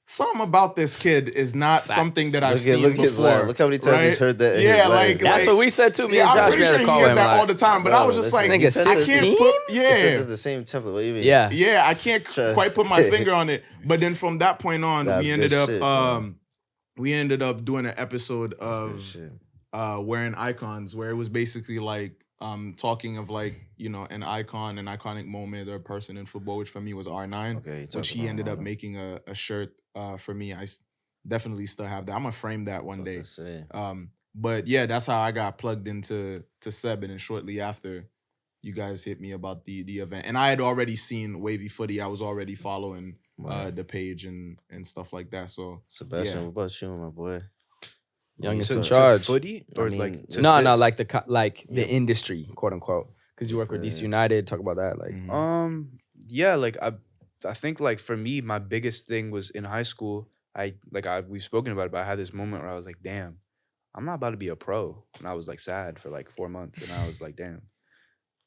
something about this kid is not something that I've seen before. Look how many times he's heard that. in his Yeah, life. That's what we said too. Me and I'm Josh pretty had sure a he call hears with him. that all Like, the time, but I was just like, nigga I can't put, He says yeah. it's the same template. What do you mean? yeah. I can't quite put my finger on it. But then from that point on, That's we ended good up shit, man. we ended up doing an episode That's good of shit. wearing icons, where it was basically like talking of like, an icon, an iconic moment or person in football, which for me was R9, Okay, which he ended up making a shirt for me. I definitely still have that. I'm gonna frame that one day. But yeah, that's how I got plugged into Seb, and then shortly after, you guys hit me about the event, and I had already seen Wavy Footy. I was already following the page and stuff like that. So Sebastian, what about you, my boy? Youngest So- in charge. Footy? Or I mean, like to No, this? like the industry, quote unquote. Because you work with DC United. Talk about that. Like, Yeah, like I think like for me, my biggest thing was in high school. We've spoken about it, but I had this moment where I was like, damn, I'm not about to be a pro. And I was like sad for like 4 months. And I was like, damn.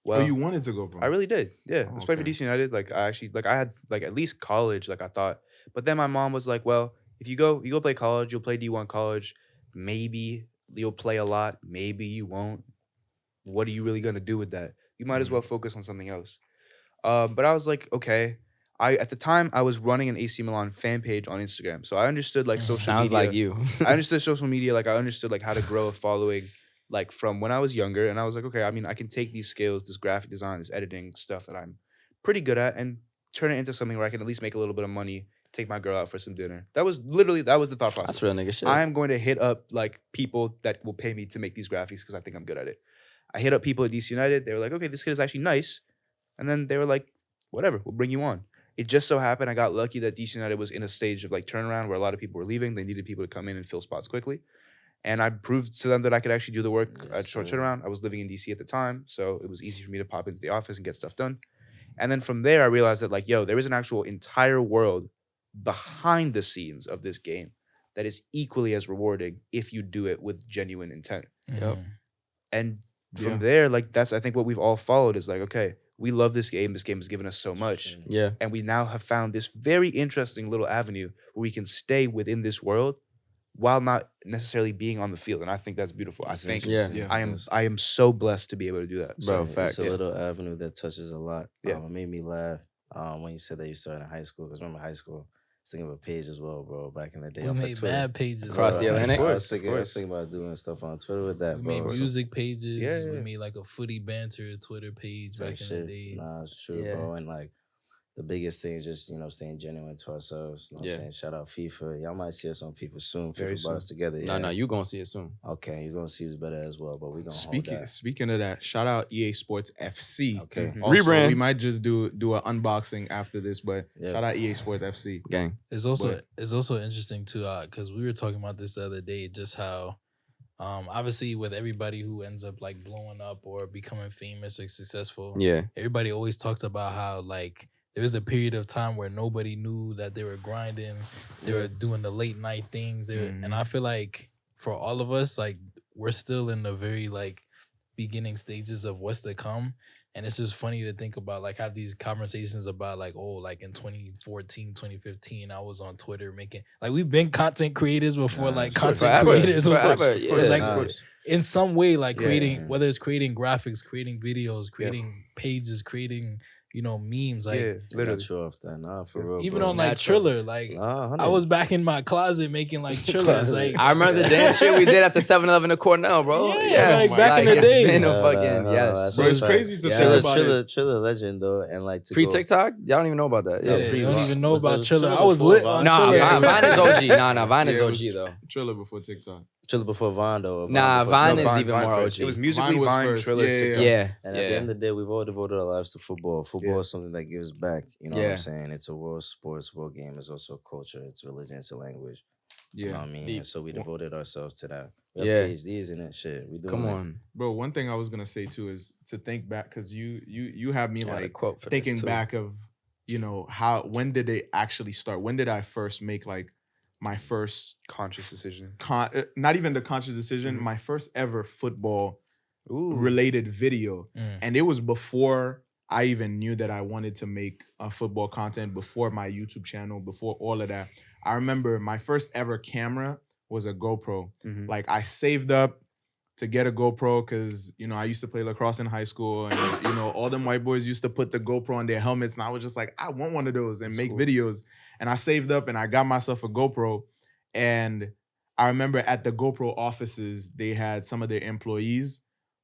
Well, you wanted to go pro? I really did. Yeah. I was playing for okay. DC United. Like I actually I had like at least college, like I thought. But then my mom was like, well, if you go play college, you'll play D1 college. Maybe you'll play a lot. Maybe you won't. What are you really gonna do with that? You might as well focus on something else. But I was like, okay. At the time I was running an AC Milan fan page on Instagram, so I understood like social sounds media. like you. I understood social media, like I understood like how to grow a following, like from when I was younger, and I was like, okay, I mean, I can take these skills, this graphic design, this editing stuff that I'm pretty good at, and turn it into something where I can at least make a little bit of money, take my girl out for some dinner. That was the thought process. That's real nigga shit. I am going to hit up like people that will pay me to make these graphics because I think I'm good at it. I hit up people at DC United. They were like, okay, this kid is actually nice. And then they were like, whatever, we'll bring you on. It just so happened I got lucky that DC United was in a stage of like turnaround where a lot of people were leaving. They needed people to come in and fill spots quickly. And I proved to them that I could actually do the work at short turnaround. I was living in DC at the time, so it was easy for me to pop into the office and get stuff done. And then from there, I realized that like, yo, there is an actual entire world behind the scenes of this game that is equally as rewarding if you do it with genuine intent. Yep. And from there, like that's I think what we've all followed is like, okay, we love this game. This game has given us so much. Yeah. And we now have found this very interesting little avenue where we can stay within this world while not necessarily being on the field. And I think that's beautiful. I think I am so blessed to be able to do that. Bro, So, facts. It's a little avenue that touches a lot. Yeah. It made me laugh when you said that you started in high school. Because remember high school, I was thinking of a page as well, bro, back in the day. We off of made Twitter. mad pages Across the bro. Atlantic? I was thinking about doing stuff on Twitter with that, We bro. made music pages. Yeah, We yeah. made like a footy banter Twitter page That back in shit. the day. Nah, it's true, Yeah. bro. And like the biggest thing is just, staying genuine to ourselves. You know what I'm saying? Shout out FIFA. Y'all might see us on FIFA soon. Very FIFA brought us together. No, you gonna see it soon. Okay, you're gonna see who's better as well, but we gonna hold that. Speaking of that, shout out EA Sports FC. Okay. Also, Rebrand. we might just do an unboxing after this, but Yeah. shout out EA Sports FC. Gang. It's also interesting too, because we were talking about this the other day, just how obviously with everybody who ends up like blowing up or becoming famous or successful, Yeah. everybody always talks about how like there was a period of time where nobody knew that they were grinding, they were doing the late night things, and I feel like for all of us, like we're still in the very like beginning stages of what's to come. And it's just funny to think about, like, have these conversations about, like, oh, like in 2014, 2015, I was on Twitter making, like, we've been content creators before, like, content Forever. creators. Was Forever, like, yeah. it's like, Nice. in some way, like Yeah. creating, whether it's creating graphics, creating videos, creating pages, creating, memes, like Yeah, I literally. got you off that. Nah, for real. even bro. on like natural. Triller, like Nah, I was back in my closet making like Trillers, like I remember the dance shit we did at the 7-Eleven at Cornell, bro. Yeah, Yes. like, back in the it's day. been a Hold on, fucking hold on, yes. that's Bro, a it's fact. crazy to Yeah. think about it. Triller legend though, and like to Pre go. TikTok, y'all don't even know about that. yeah, Yeah. you don't even know Was about the Triller. Triller I was before lit Vine? on Nah, Triller. Vine is OG. Nah, Vine is Yeah, it OG was though. Triller before TikTok. Triller before Vine though. or Nah, before Vine Triller. is even more first. OG. It was musically Vine was Vine, first. Triller, Yeah, yeah, TikTok. Yeah. And at the end of the day, we've all devoted our lives to football. Football Yeah. is something that gives back. You know what Yeah. I'm saying? It's a world sports, world game. It's also a culture. It's religion. It's a language. You know Yeah. what I mean? Deep. And so we devoted ourselves to that. We have Yeah. PhDs in that shit. We doing Come it. on. Bro, one thing I was gonna say too is to think back, because you have me I had a like quote for thinking this too. back of when did they actually start? When did I first make like my first Conscious decision. not even the conscious decision, Mm-hmm. my first ever football Ooh. related video. Mm. And it was before I even knew that I wanted to make football content, before my YouTube channel, before all of that. I remember my first ever camera was a GoPro. Mhm. Like I saved up to get a GoPro because, I used to play lacrosse in high school, and, all them white boys used to put the GoPro on their helmets. And I was just like, I want one of those and make videos. And I saved up and I got myself a GoPro. And I remember at the GoPro offices, they had some of their employees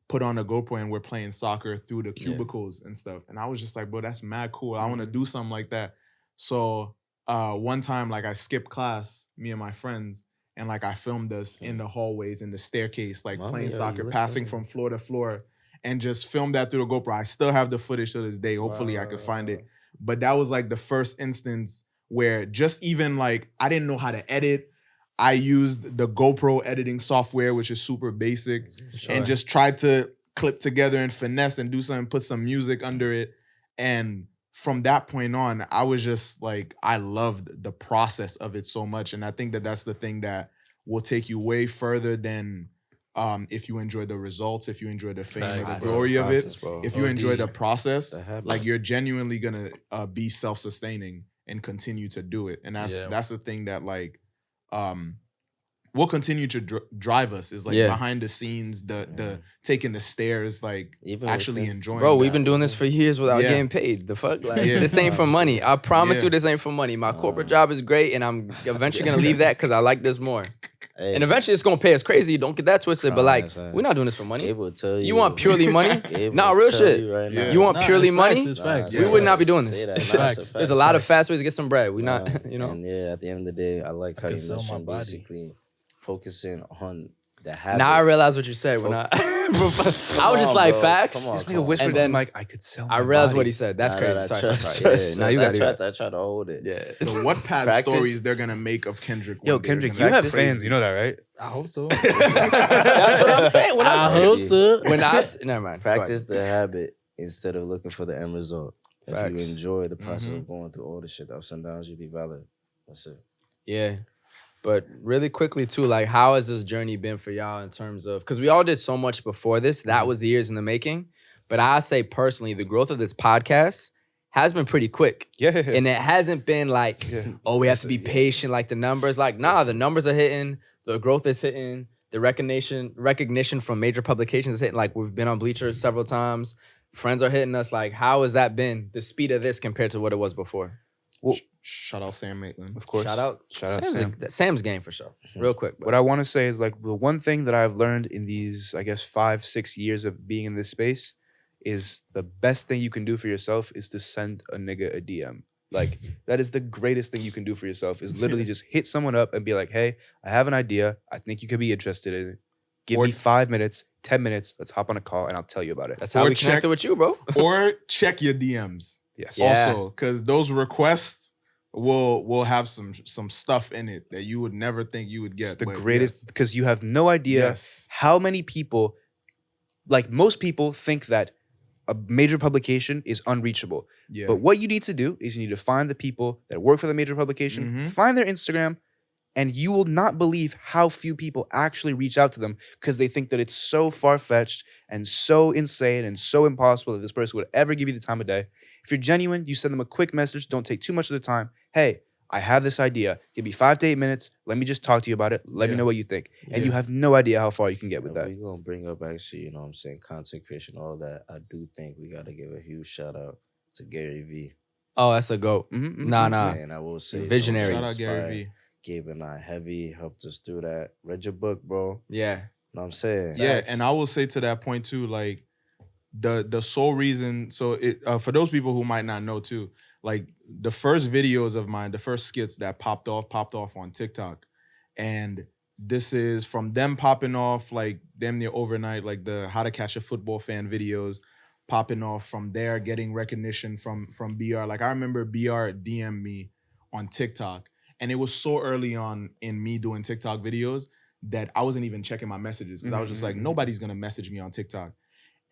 put on a GoPro and we're playing soccer through the cubicles and stuff. And I was just like, bro, that's mad cool. I want to do something like that. So one time, like I skipped class, me and my friends, and like I filmed us in the hallways, in the staircase, like Mama, playing yo, soccer, you passing listening? from floor to floor, and just filmed that through the GoPro. I still have the footage to this day. Hopefully I could find it. But that was like the first instance where just even like, I didn't know how to edit. I used the GoPro editing software, which is super basic, and just tried to clip together and finesse and do something, put some music under it. And from that point on, I was just like, I loved the process of it so much. And I think that that's the thing that will take you way further than if you enjoy the results, if you enjoy the fame or the Facts, glory of it. Process, bro. If you enjoy the process, The habit. like you're genuinely gonna be self-sustaining and continue to do it. And that's the thing that like will continue to drive us, is like behind the scenes, the taking the stairs, like Even actually within- enjoying. Bro, we've that. been doing this for years without Yeah. getting paid. The fuck? Like, Yeah. this ain't for money. I promise Yeah. you this ain't for money. My corporate job is great, and I'm eventually going to leave that because I like this more. Hey, And eventually it's going to pay us crazy. Don't get that twisted. But like, son. we're not doing this for money. Gabe will tell you. You want purely money? Gabe Nah, will real tell shit. you right Yeah. now. You want Nah, purely it's money? facts, it's facts. Nah, We would not be doing say this. that. Nah, Facts. it's There's a facts. lot of fast ways to get some bread. We Nah, not, you know? And yeah, at the end of the day, I like how can you sell my mentioned body. basically focusing on the habit. Now I realize what you said when I was just on, like bro. facts. Come on, This come nigga on. whispered And to then the mic, I could sell my I realized body. what he said. That's Nah, crazy. nah, Sorry. trust, Yeah, yeah. Now you got it. I try to hold it. Yeah. The Wattpad Practice. stories they're gonna make of Khendrick. Yo, one day are Khendrick, gonna you be have crazy. fans. You know that, right? I hope so. That's what I'm saying. When I I hope so. never mind. Go Practice ahead. the habit instead of looking for the end result. If Facts. you enjoy the process of going through all the shit, the ups and downs, you'll be valid. That's it. Yeah. But really quickly too, like how has this journey been for y'all in terms of, because we all did so much before this, that was the years in the making. But I say personally, the growth of this podcast has been pretty quick. Yeah. And it hasn't been like, oh, we have to be patient, like the numbers. Like, nah, the numbers are hitting, the growth is hitting, the recognition from major publications is hitting. Like we've been on Bleacher several times. Friends are hitting us. Like, how has that been, the speed of this compared to what it was before? Well, Shout out Sam Maitland. of course. Shout out Sam. Sam's game for sure. Real quick. What I want to say is like the one thing that I've learned in these, I guess, 5-6 years of being in this space is the best thing you can do for yourself is to send a nigga a DM. Like that is the greatest thing you can do for yourself is literally just hit someone up and be like, hey, I have an idea. I think you could be interested in it. Give me 5 minutes, 10 minutes. Let's hop on a call and I'll tell you about it. That's how Or we connected check- with you, bro. Or check your DMs. Yes. Yeah. Also, because those requests will have some stuff in it that you would never think you would get. It's the but greatest because you have no idea Yes. how many people, like most people think that a major publication is unreachable. Yeah. But what you need to do is you need to find the people that work for the major publication, Mhm. find their Instagram, and you will not believe how few people actually reach out to them because they think that it's so far-fetched and so insane and so impossible that this person would ever give you the time of day. If you're genuine, you send them a quick message. Don't take too much of the time. Hey, I have this idea. Give me 5 to 8 minutes. Let me just talk to you about it. Let me Yeah. know what you think. And Yeah. you have no idea how far you can get with If that. we're gonna bring up actually, you know what I'm saying, content creation, all that, I do think we gotta give a huge shout out to Gary V. Oh, that's the GOAT. Mhm, Nah, mhm. nah. Saying I will say Visionary. Shout out Gary V. Gabe and I heavy helped us through that. Read your book, bro. Yeah. Know what I'm saying? Yeah, Facts. and I will say to that point too, like the sole reason. So it for those people who might not know too, like the first videos of mine, the first skits that popped off on TikTok, and this is from them popping off like damn near overnight, like the How to Catch a Football Fan videos popping off from there, getting recognition from BR. Like I remember BR DM me on TikTok, and it was so early on in me doing TikTok videos that I wasn't even checking my messages because I was just like, nobody's gonna message me on TikTok.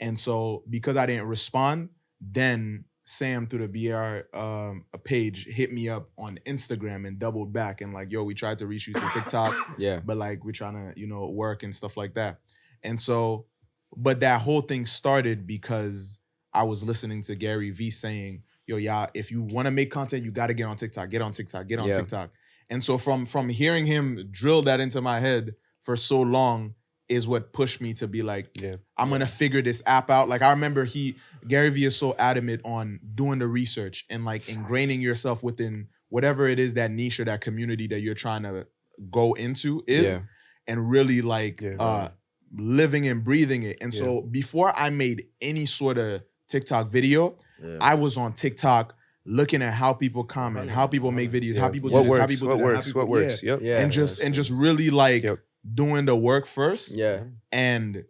And so because I didn't respond, then Sam through the BR a page hit me up on Instagram and doubled back and like, yo, we tried to reach you to TikTok, Yeah. but like we're trying to, work and stuff like that. And so, but that whole thing started because I was listening to Gary V saying, yo, yeah, if you want to make content, you got to get on TikTok, get on TikTok, get on Yeah. TikTok. And so from hearing him drill that into my head for so long is what pushed me to be like, I'm gonna figure this app out. Like I remember Gary V is so adamant on doing the research and like ingraining yourself within whatever it is that niche or that community that you're trying to go into is, and really like living and breathing it. And so before I made any sort of TikTok video, I was on TikTok looking at how people comment, how people make videos, how people do What this, how works? people What do that, works? how people, What works? Yep. Yeah. and just really like doing the work first, and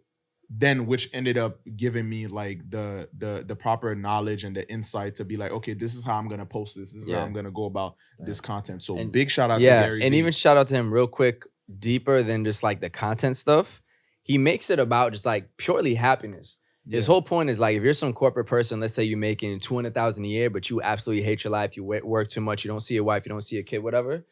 then which ended up giving me like the proper knowledge and the insight to be like, okay, this is how I'm gonna post this. This is how I'm gonna go about this content. So And- big shout out to Gary and V. even shout out to him real quick, deeper than just like the content stuff. He makes it about just like purely happiness. His whole point is like, if you're some corporate person, let's say you're making $200,000 a year, but you absolutely hate your life, you work too much, you don't see your wife, you don't see your kid, whatever.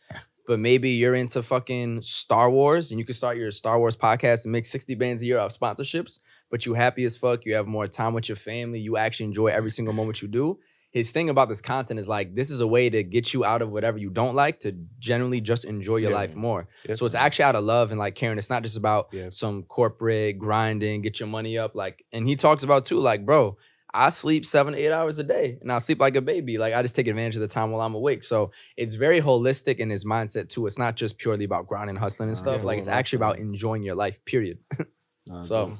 But maybe you're into fucking Star Wars and you can start your Star Wars podcast and make 60 bands a year off sponsorships, but you happy as fuck, you have more time with your family, you actually enjoy every single moment you do. His thing about this content is like, this is a way to get you out of whatever you don't like to generally just enjoy your life more. So it's actually out of love and like caring. It's not just about some corporate grinding, get your money up. Like, and he talks about too, like, bro, I sleep 7 to 8 hours a day and I sleep like a baby. Like I just take advantage of the time while I'm awake. So it's very holistic in his mindset too. It's not just purely about grinding, hustling and stuff. Like it's actually about enjoying your life, period. So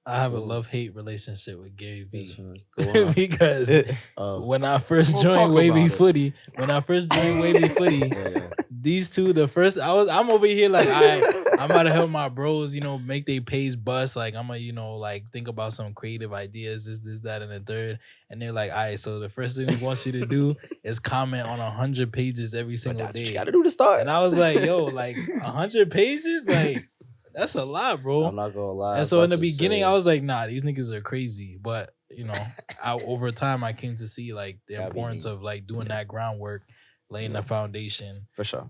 I have a love-hate relationship with Gary V. Go on. Because when I first We'll talk joined Wavy about it. Footy, these two, I'm over here like I'm about to help my bros, make their pays bust. Like I'm gonna, like think about some creative ideas, this, that, and the third. And they're like, all right, so the first thing we want you to do is comment on 100 pages every single that's day. what you gotta do to start. And I was like, yo, like 100 pages? Like, that's a lot, bro. I'm not gonna lie. And so in the beginning, I was like, nah, these niggas are crazy. But, over time, I came to see like the importance of like doing that groundwork, laying the foundation. For sure.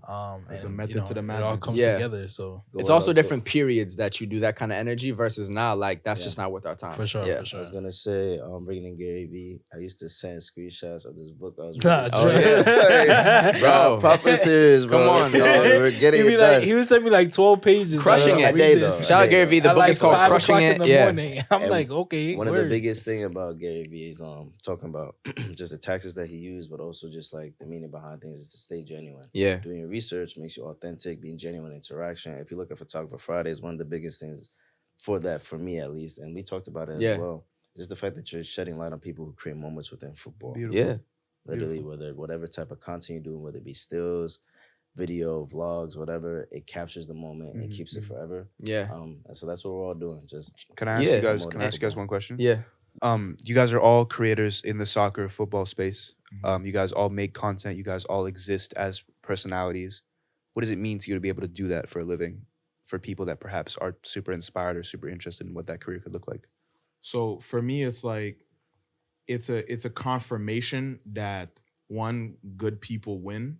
There's a And, method to the it all madness. comes Yeah. together. So It's also different periods that you do that kind of energy versus now, like that's just not worth our time. for sure, Yeah. for sure. I was gonna say, bringing in Gary V. I used to send screenshots of this book I was Nah, reading. Oh, yeah. Bro, proper serious, bro. Come on, dog. man. We're getting He it done. would send me like 12 pages. Crushing like, it. read A day, this. though. Shout out Gary V. The At book like is called 5 Crushing o'clock It. in the Yeah. morning. I'm And like, okay. One of the word. biggest thing about Gary V is talking about just the tactics that he used, but also just like the meaning behind things is to stay genuine. Yeah. Doing your research makes you authentic, being genuine interaction. If you look at Photographer Fridays, one of the biggest things for that, for me at least, and we talked about it as well, just the fact that you're shedding light on people who create moments within football. Beautiful. Yeah. Literally, whatever type of content you're doing, whether it be stills, video, vlogs, whatever, it captures the moment and keeps it forever. Yeah. And so that's what we're all doing. Just Can I ask Yeah. you guys? Promote Can I ask you guys football. one question? Yeah. You guys are all creators in the soccer football space. You guys all make content. You guys all exist as personalities. What does it mean to you to be able to do that for a living, for people that perhaps are super inspired or super interested in what that career could look like? So for me, it's like it's a confirmation that one, good people win.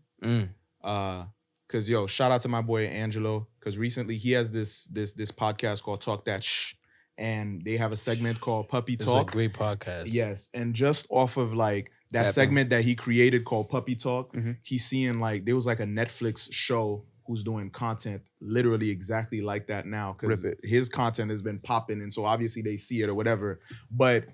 Cause shout out to my boy Angelo, because recently he has this podcast called Talk That Shh, and they have a segment called Puppy It's Talk. a great podcast. Yes, and just off of like That Yeah, segment that he created called Puppy Talk, Mhm. he's seeing like there was like a Netflix show who's doing content literally exactly like that now because Rip it. his content has been popping, and so obviously they see it or whatever. But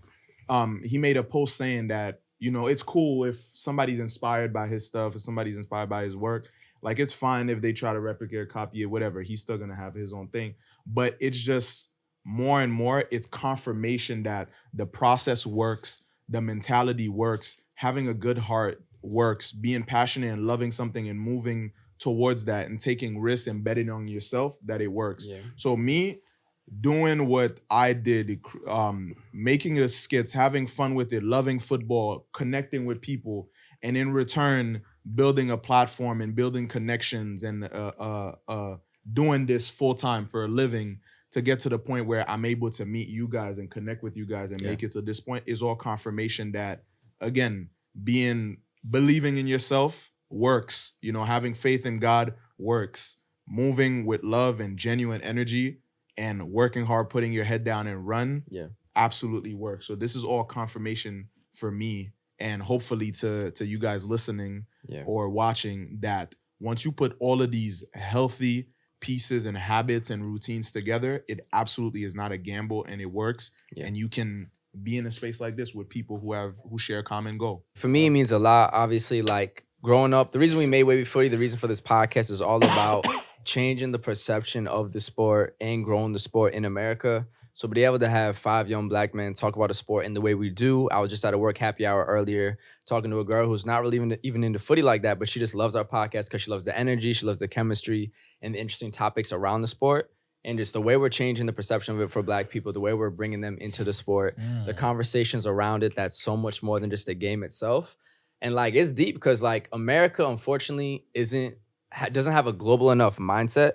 he made a post saying that, you know, it's cool if somebody's inspired by his stuff, if somebody's inspired by his work. Like, it's fine if they try to replicate or copy it, whatever. He's still gonna have his own thing. But it's just more and more, it's confirmation that the process works, the mentality works, having a good heart works, being passionate and loving something and moving towards that and taking risks and betting on yourself, that it works. Yeah. So me doing what I did, making the skits, having fun with it, loving football, connecting with people, and in return building a platform and building connections and doing this full time for a living to get to the point where I'm able to meet you guys and connect with you guys and make it to this point is all confirmation that, again, believing in yourself works. You know, having faith in God works. Moving with love and genuine energy and working hard, putting your head down and run, absolutely works. So this is all confirmation for me, and hopefully to you guys listening or watching, that once you put all of these healthy pieces and habits and routines together, it absolutely is not a gamble and it works. And you can be in a space like this with people who share a common goal. For me, it means a lot. Obviously, like growing up, the reason we made Wavy Footy, the reason for this podcast is all about changing the perception of the sport and growing the sport in America. So be able to have 5 young black men talk about a sport in the way we do. I was just at a work happy hour earlier talking to a girl who's not really even into footy like that, but she just loves our podcast because she loves the energy, she loves the chemistry and the interesting topics around the sport. And just the way we're changing the perception of it for black people, the way we're bringing them into the sport, the conversations around it, that's so much more than just the game itself. And like, it's deep because like America, unfortunately, doesn't have a global enough mindset.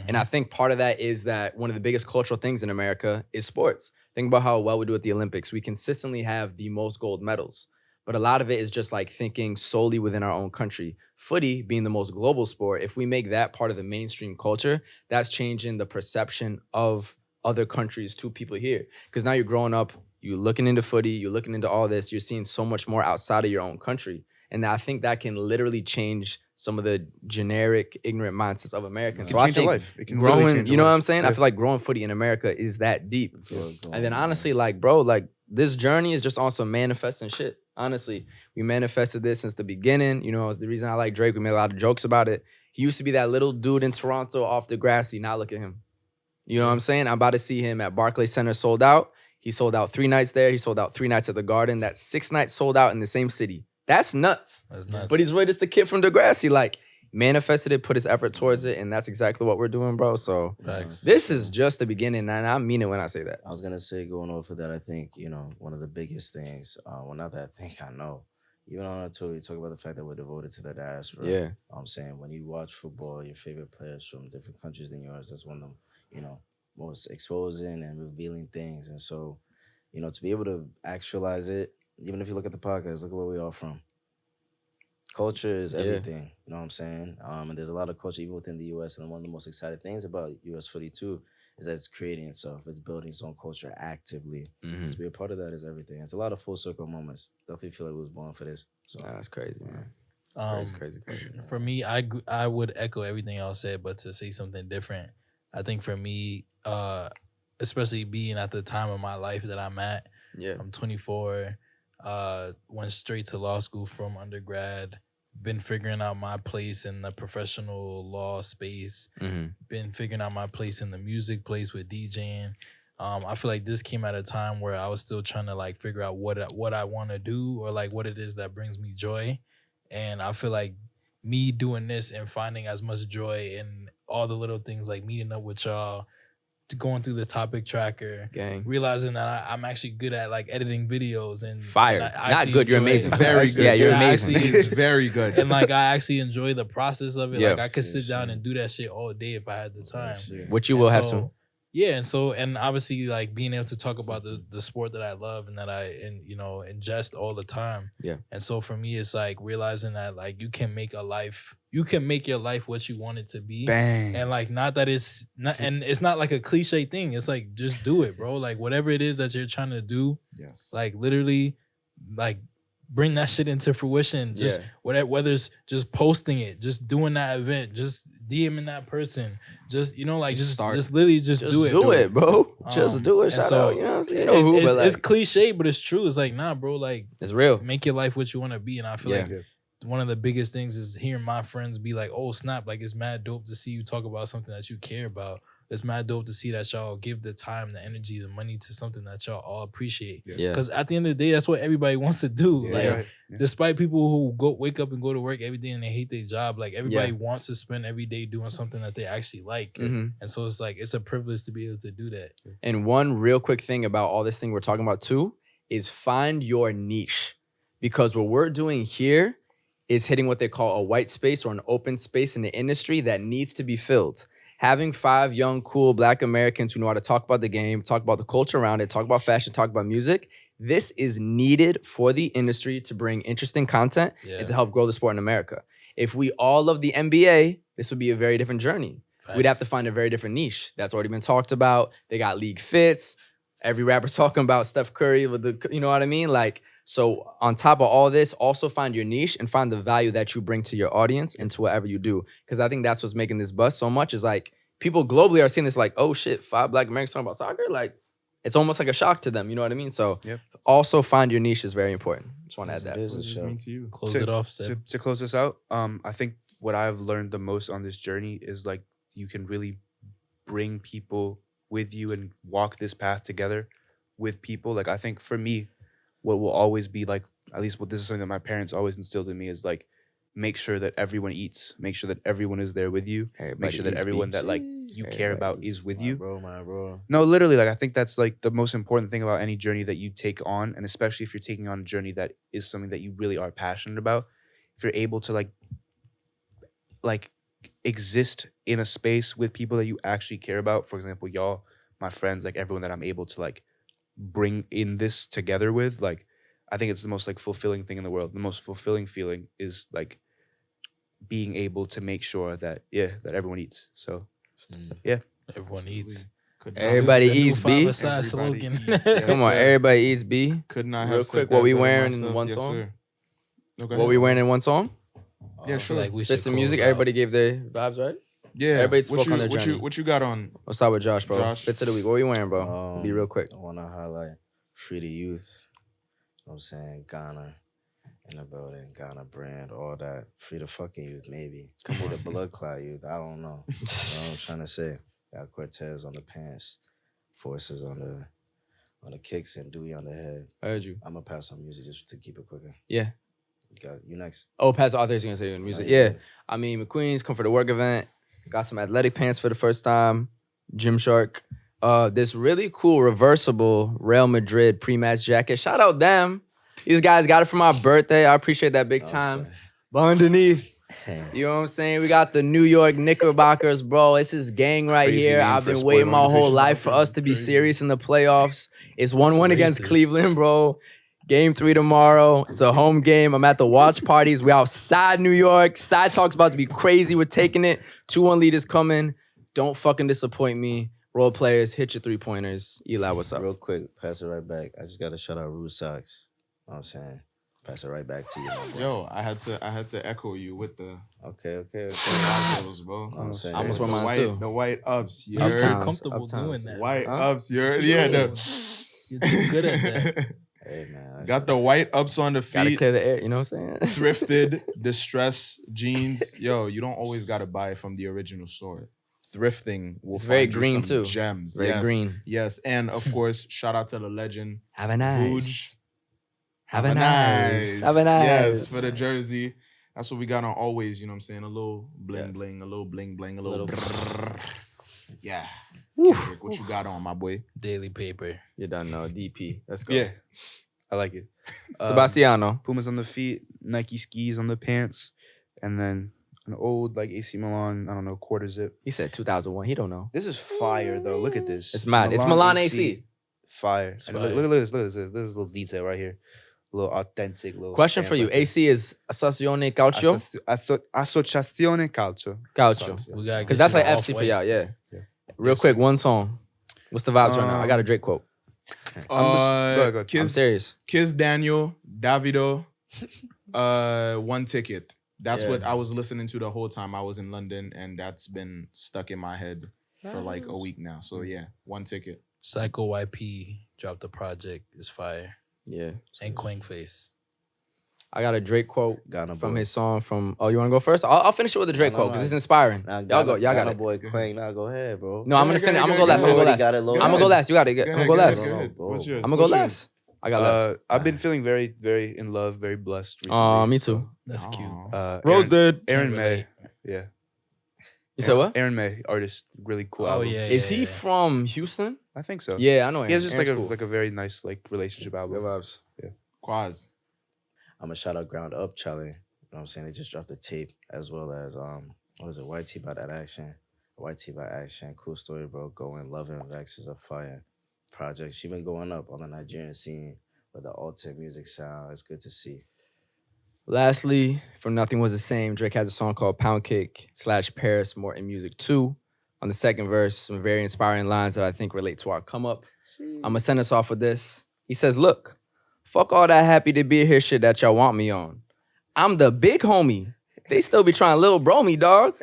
And I think part of that is that one of the biggest cultural things in America is sports. Think about how well we do at the Olympics. We consistently have the most gold medals, but a lot of it is just like thinking solely within our own country. Footy being the most global sport, if we make that part of the mainstream culture, that's changing the perception of other countries to people here. Because now you're growing up, you're looking into footy, you're looking into all this, you're seeing so much more outside of your own country. And I think that can literally change some of the generic, ignorant mindsets of Americans. So I think it can growing, really change you know your what life. I'm saying? I feel like growing footy in America is that deep. And then honestly, like, bro, like this journey is just on some manifesting shit. Honestly, we manifested this since the beginning. You know, the reason I like Drake, we made a lot of jokes about it. He used to be that little dude in Toronto off the grassy. Now look at him. You know what I'm saying? I'm about to see him at Barclays Center sold out. He sold out 3 nights there. He sold out 3 nights at the Garden. That's 6 nights sold out in the same city. That's nuts. That's nuts. But he's really just the kid from Degrassi. Like, manifested it, put his effort towards it, and that's exactly what we're doing, bro. So Thanks. this is just the beginning, and I mean it when I say that. I was gonna say, going off of that, I think, you know, one of the biggest things, well, not that I think, I know, even on our tour, we talk about the fact that we're devoted to the diaspora. Yeah. I'm saying, when you watch football, your favorite players from different countries than yours, that's one of them, you know, most exposing and revealing things. And so, you know, to be able to actualize it, even if you look at the podcast, look at where we are from. Culture is everything, you know what I'm saying? And there's a lot of culture even within the U.S. And one of the most exciting things about U.S. footy too is that it's creating itself. It's building its own culture actively. To be a part of that is everything. It's a lot of full circle moments. Definitely feel like we was born for this. So That's crazy, man. Crazy. For me, I would echo everything else said, but to say something different, I think for me, especially being at the time of my life that I'm at, I'm 24, went straight to law school from undergrad, been figuring out my place in the professional law space, been figuring out my place in the music place with DJing. I feel like this came at a time where I was still trying to like figure out what I want to do, or like what it is that brings me joy. And I feel like me doing this and finding as much joy in all the little things, like meeting up with y'all, to going through the topic tracker, realizing that I'm actually good at like editing videos and fire. And not good, you're amazing. Very good. Yeah, you're amazing. It's very good. And like I actually enjoy the process of it. Yeah. Like I could sit down and do that shit all day if I had the time. Which you will have soon. Yeah, and obviously like being able to talk about the sport that I love and that ingest all the time. Yeah. And so for me, it's like realizing that like you can make your life what you want it to be. Bang. And like it's not like a cliche thing. It's like just do it, bro. Like whatever it is that you're trying to do. Yes. Like literally, like bring that shit into fruition. Just whether it's just posting it, just doing that event, just DMing that person, just just literally just do it. Do it, bro. Just do it. Shout out. You know what I'm saying? It's cliche, but it's true. It's like, nah, bro. Like, it's real. Make your life what you want to be. And I feel like one of the biggest things is hearing my friends be like, oh, snap. Like, it's mad dope to see you talk about something that you care about. It's mad dope to see that y'all give the time, the energy, the money to something that y'all all appreciate. Because at the end of the day, that's what everybody wants to do. Despite people who wake up and go to work every day and they hate their job, like everybody wants to spend every day doing something that they actually like. And so it's like, it's a privilege to be able to do that. And one real quick thing about all this thing we're talking about too is find your niche. Because what we're doing here is hitting what they call a white space or an open space in the industry that needs to be filled. Having 5 young, cool Black Americans who know how to talk about the game, talk about the culture around it, talk about fashion, talk about music, this is needed for the industry to bring interesting content and to help grow the sport in America. If we all love the NBA, this would be a very different journey. Facts. We'd have to find a very different niche. That's already been talked about. They got league fits. Every rapper's talking about Steph Curry with the, you know what I mean? Like, so on top of all this, also find your niche and find the value that you bring to your audience and to whatever you do. Because I think that's what's making this buzz so much is like, people globally are seeing this like, oh shit, 5 Black Americans talking about soccer? Like, it's almost like a shock to them. You know what I mean? So also find your niche is very important. Just want to add that. Close it off, Seb. To close this out, I think what I've learned the most on this journey is like, you can really bring people with you and walk this path together with people. Like, I think for me, what will always be like, at least what this is something that my parents always instilled in me is like, make sure that everyone eats, make sure that everyone is there with you, make sure that everyone that like you care about is with you. My bro. No, literally, like I think that's like the most important thing about any journey that you take on, and especially if you're taking on a journey that is something that you really are passionate about. If you're able to like exist in a space with people that you actually care about, for example, y'all, my friends, like everyone that I'm able to like bring in this together with, like I think it's the most like fulfilling thing in the world. The most fulfilling feeling is like being able to make sure that that everyone eats. So everyone eats. Everybody eats, B. Slogan. Come on, everybody eats, B. Could not real have quick. What we wearing in one song? What we wearing in one song? Yeah, sure. Like we should bits of music. Everybody gave their vibes, right? Yeah. Everybody spoke on their journey. What you got on? Let's start with Josh, bro. Josh. Bits of the week. What are you wearing, bro? Be real quick. I want to highlight Free the Youth. You know what I'm saying? Ghana in the building. Ghana brand, all that. Free the fucking youth, maybe. Free the blood clot youth. I don't know. You know what I'm trying to say? Got Cortez on the pants. Forces on the kicks and Dewey on the head. I heard you. I'm going to pass on music just to keep it quicker. Yeah. You next. Oh, pass the authors going to say music. Yeah. I mean, McQueen's come for the work event. Got some athletic pants for the first time. Gymshark. This really cool reversible Real Madrid pre-match jacket. Shout out them. These guys got it for my birthday. I appreciate that big time. But underneath, you know what I'm saying? We got the New York Knickerbockers, bro. It's his gang right here. I've been waiting my whole life for us to be serious in the playoffs. It's 1-1 against Cleveland, bro. Game 3 tomorrow. It's a home game. I'm at the watch parties. We outside New York. Side talk's about to be crazy. We're taking it. 2-1 lead is coming. Don't fucking disappoint me. Role players, hit your 3-pointers. Eli, what's up? Real quick, pass it right back. I just got to shout out Rude Socks. You know what I'm saying? Pass it right back to you, my boy. Yo, I had to echo you with the Okay. bro. I almost wore mine too. The white ups. I'm You're too comfortable doing that. white bro. ups. You're You're too good at that. Hey, man. Got the white ups on the Gotta feet. clear the air, you know what I'm saying? Thrifted, distressed jeans. Yo, you don't always gotta buy it from the original store. Thrifting will It's very find you green, some too. gems. Very yes. green. Yes, and of course, shout out to the legend. Have a nice. Vuj. Have a nice. Have a nice. Yes, for the jersey. That's what we got on always, you know what I'm saying? A little bling bling, a little bling bling, a little brrrr. Yeah. Khendrick, what you got on, my boy? Daily paper. You done know. DP. Let's go. Yeah, I like it. Sebastiano. Pumas on the feet, Nike skis on the pants, and then an old like AC Milan, I don't know, quarter zip. He said 2001. He don't know. This is fire though. Look at this. It's mad. It's Milan AC. Fire. And fire. look at this. Look at this. Look at this little detail right here. A little authentic little Question stamp for you. right there. AC is Associazione Calcio? Associazione Calcio. Calcio. We gotta Because get that's you like the FC for off-white. y'all, yeah. Yeah. Real Yes, quick, sir. one song. What's the vibes right now? I got a Drake quote. Go ahead. I'm serious. Kiz Daniel, Davido, One ticket. That's what I was listening to the whole time I was in London, and that's been stuck in my head for like a week now. So yeah, one ticket. Psycho YP dropped the project. Is fire. Yeah. And Quang Face. I got a Drake quote Ghana from boy. his song from. Oh, you want to go first? I'll finish it with a Drake quote because it's inspiring. Nah, Y'all go. Y'all got Ghana it. boy Quang. Nah, go ahead, bro. No, I'm gonna finish. I'm gonna go last. I'm gonna go last. I'm gonna go last. You got it. I'm gonna go last. What's yours? I'm gonna go last. I got last. I've been feeling very, very in love, very blessed recently. Me too. That's cute. Rose did. Aaron Can't May. relate. Yeah. You said what? Aaron May, artist, really cool Oh, album. yeah. Is he from Houston? I think so. Yeah, I know him. He has just Aaron's cool. like a very nice like relationship album. Good vibes. Quaz. I'm gonna shout out Ground Up Charlie. You know what I'm saying? They just dropped a tape as well as what is it? YT by that action. YT by action. Cool story, bro. Going Loving Vex is a fire project. She been going up on the Nigerian scene with the altered music sound. It's good to see. Lastly, from Nothing Was the Same, Drake has a song called Pound Cake / Paris Morton Music 2. On the second verse, some very inspiring lines that I think relate to our come up. I'm gonna send us off with this. He says, look, fuck all that happy to be here shit that y'all want me on. I'm the big homie. They still be trying to little bro me, dog.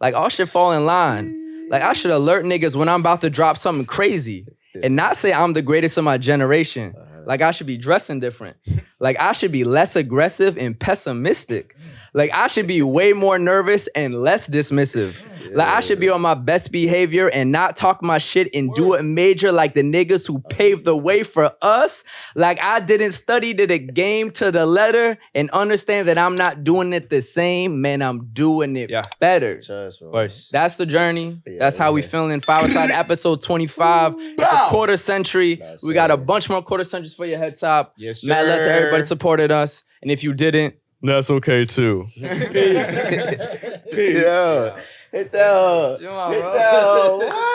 Like all shit fall in line. Like I should alert niggas when I'm about to drop something crazy and not say I'm the greatest of my generation. Like I should be dressing different. Like I should be less aggressive and pessimistic. Like I should be way more nervous and less dismissive. Like I should be on my best behavior and not talk my shit and do it major like the niggas who paved the way for us. Like I didn't study the game to the letter and understand that I'm not doing it the same. Man, I'm doing it better. Cheers, bro. That's the journey. Yeah, That's how we feeling. 5ASIDE episode 25. It's a quarter century. That's We got a it. bunch more quarter centuries for your head top. Yes, sir. Mad love to everybody that supported us. And if you didn't, that's okay too. Peace. Yo, hit that. Come on, bro. Hit that.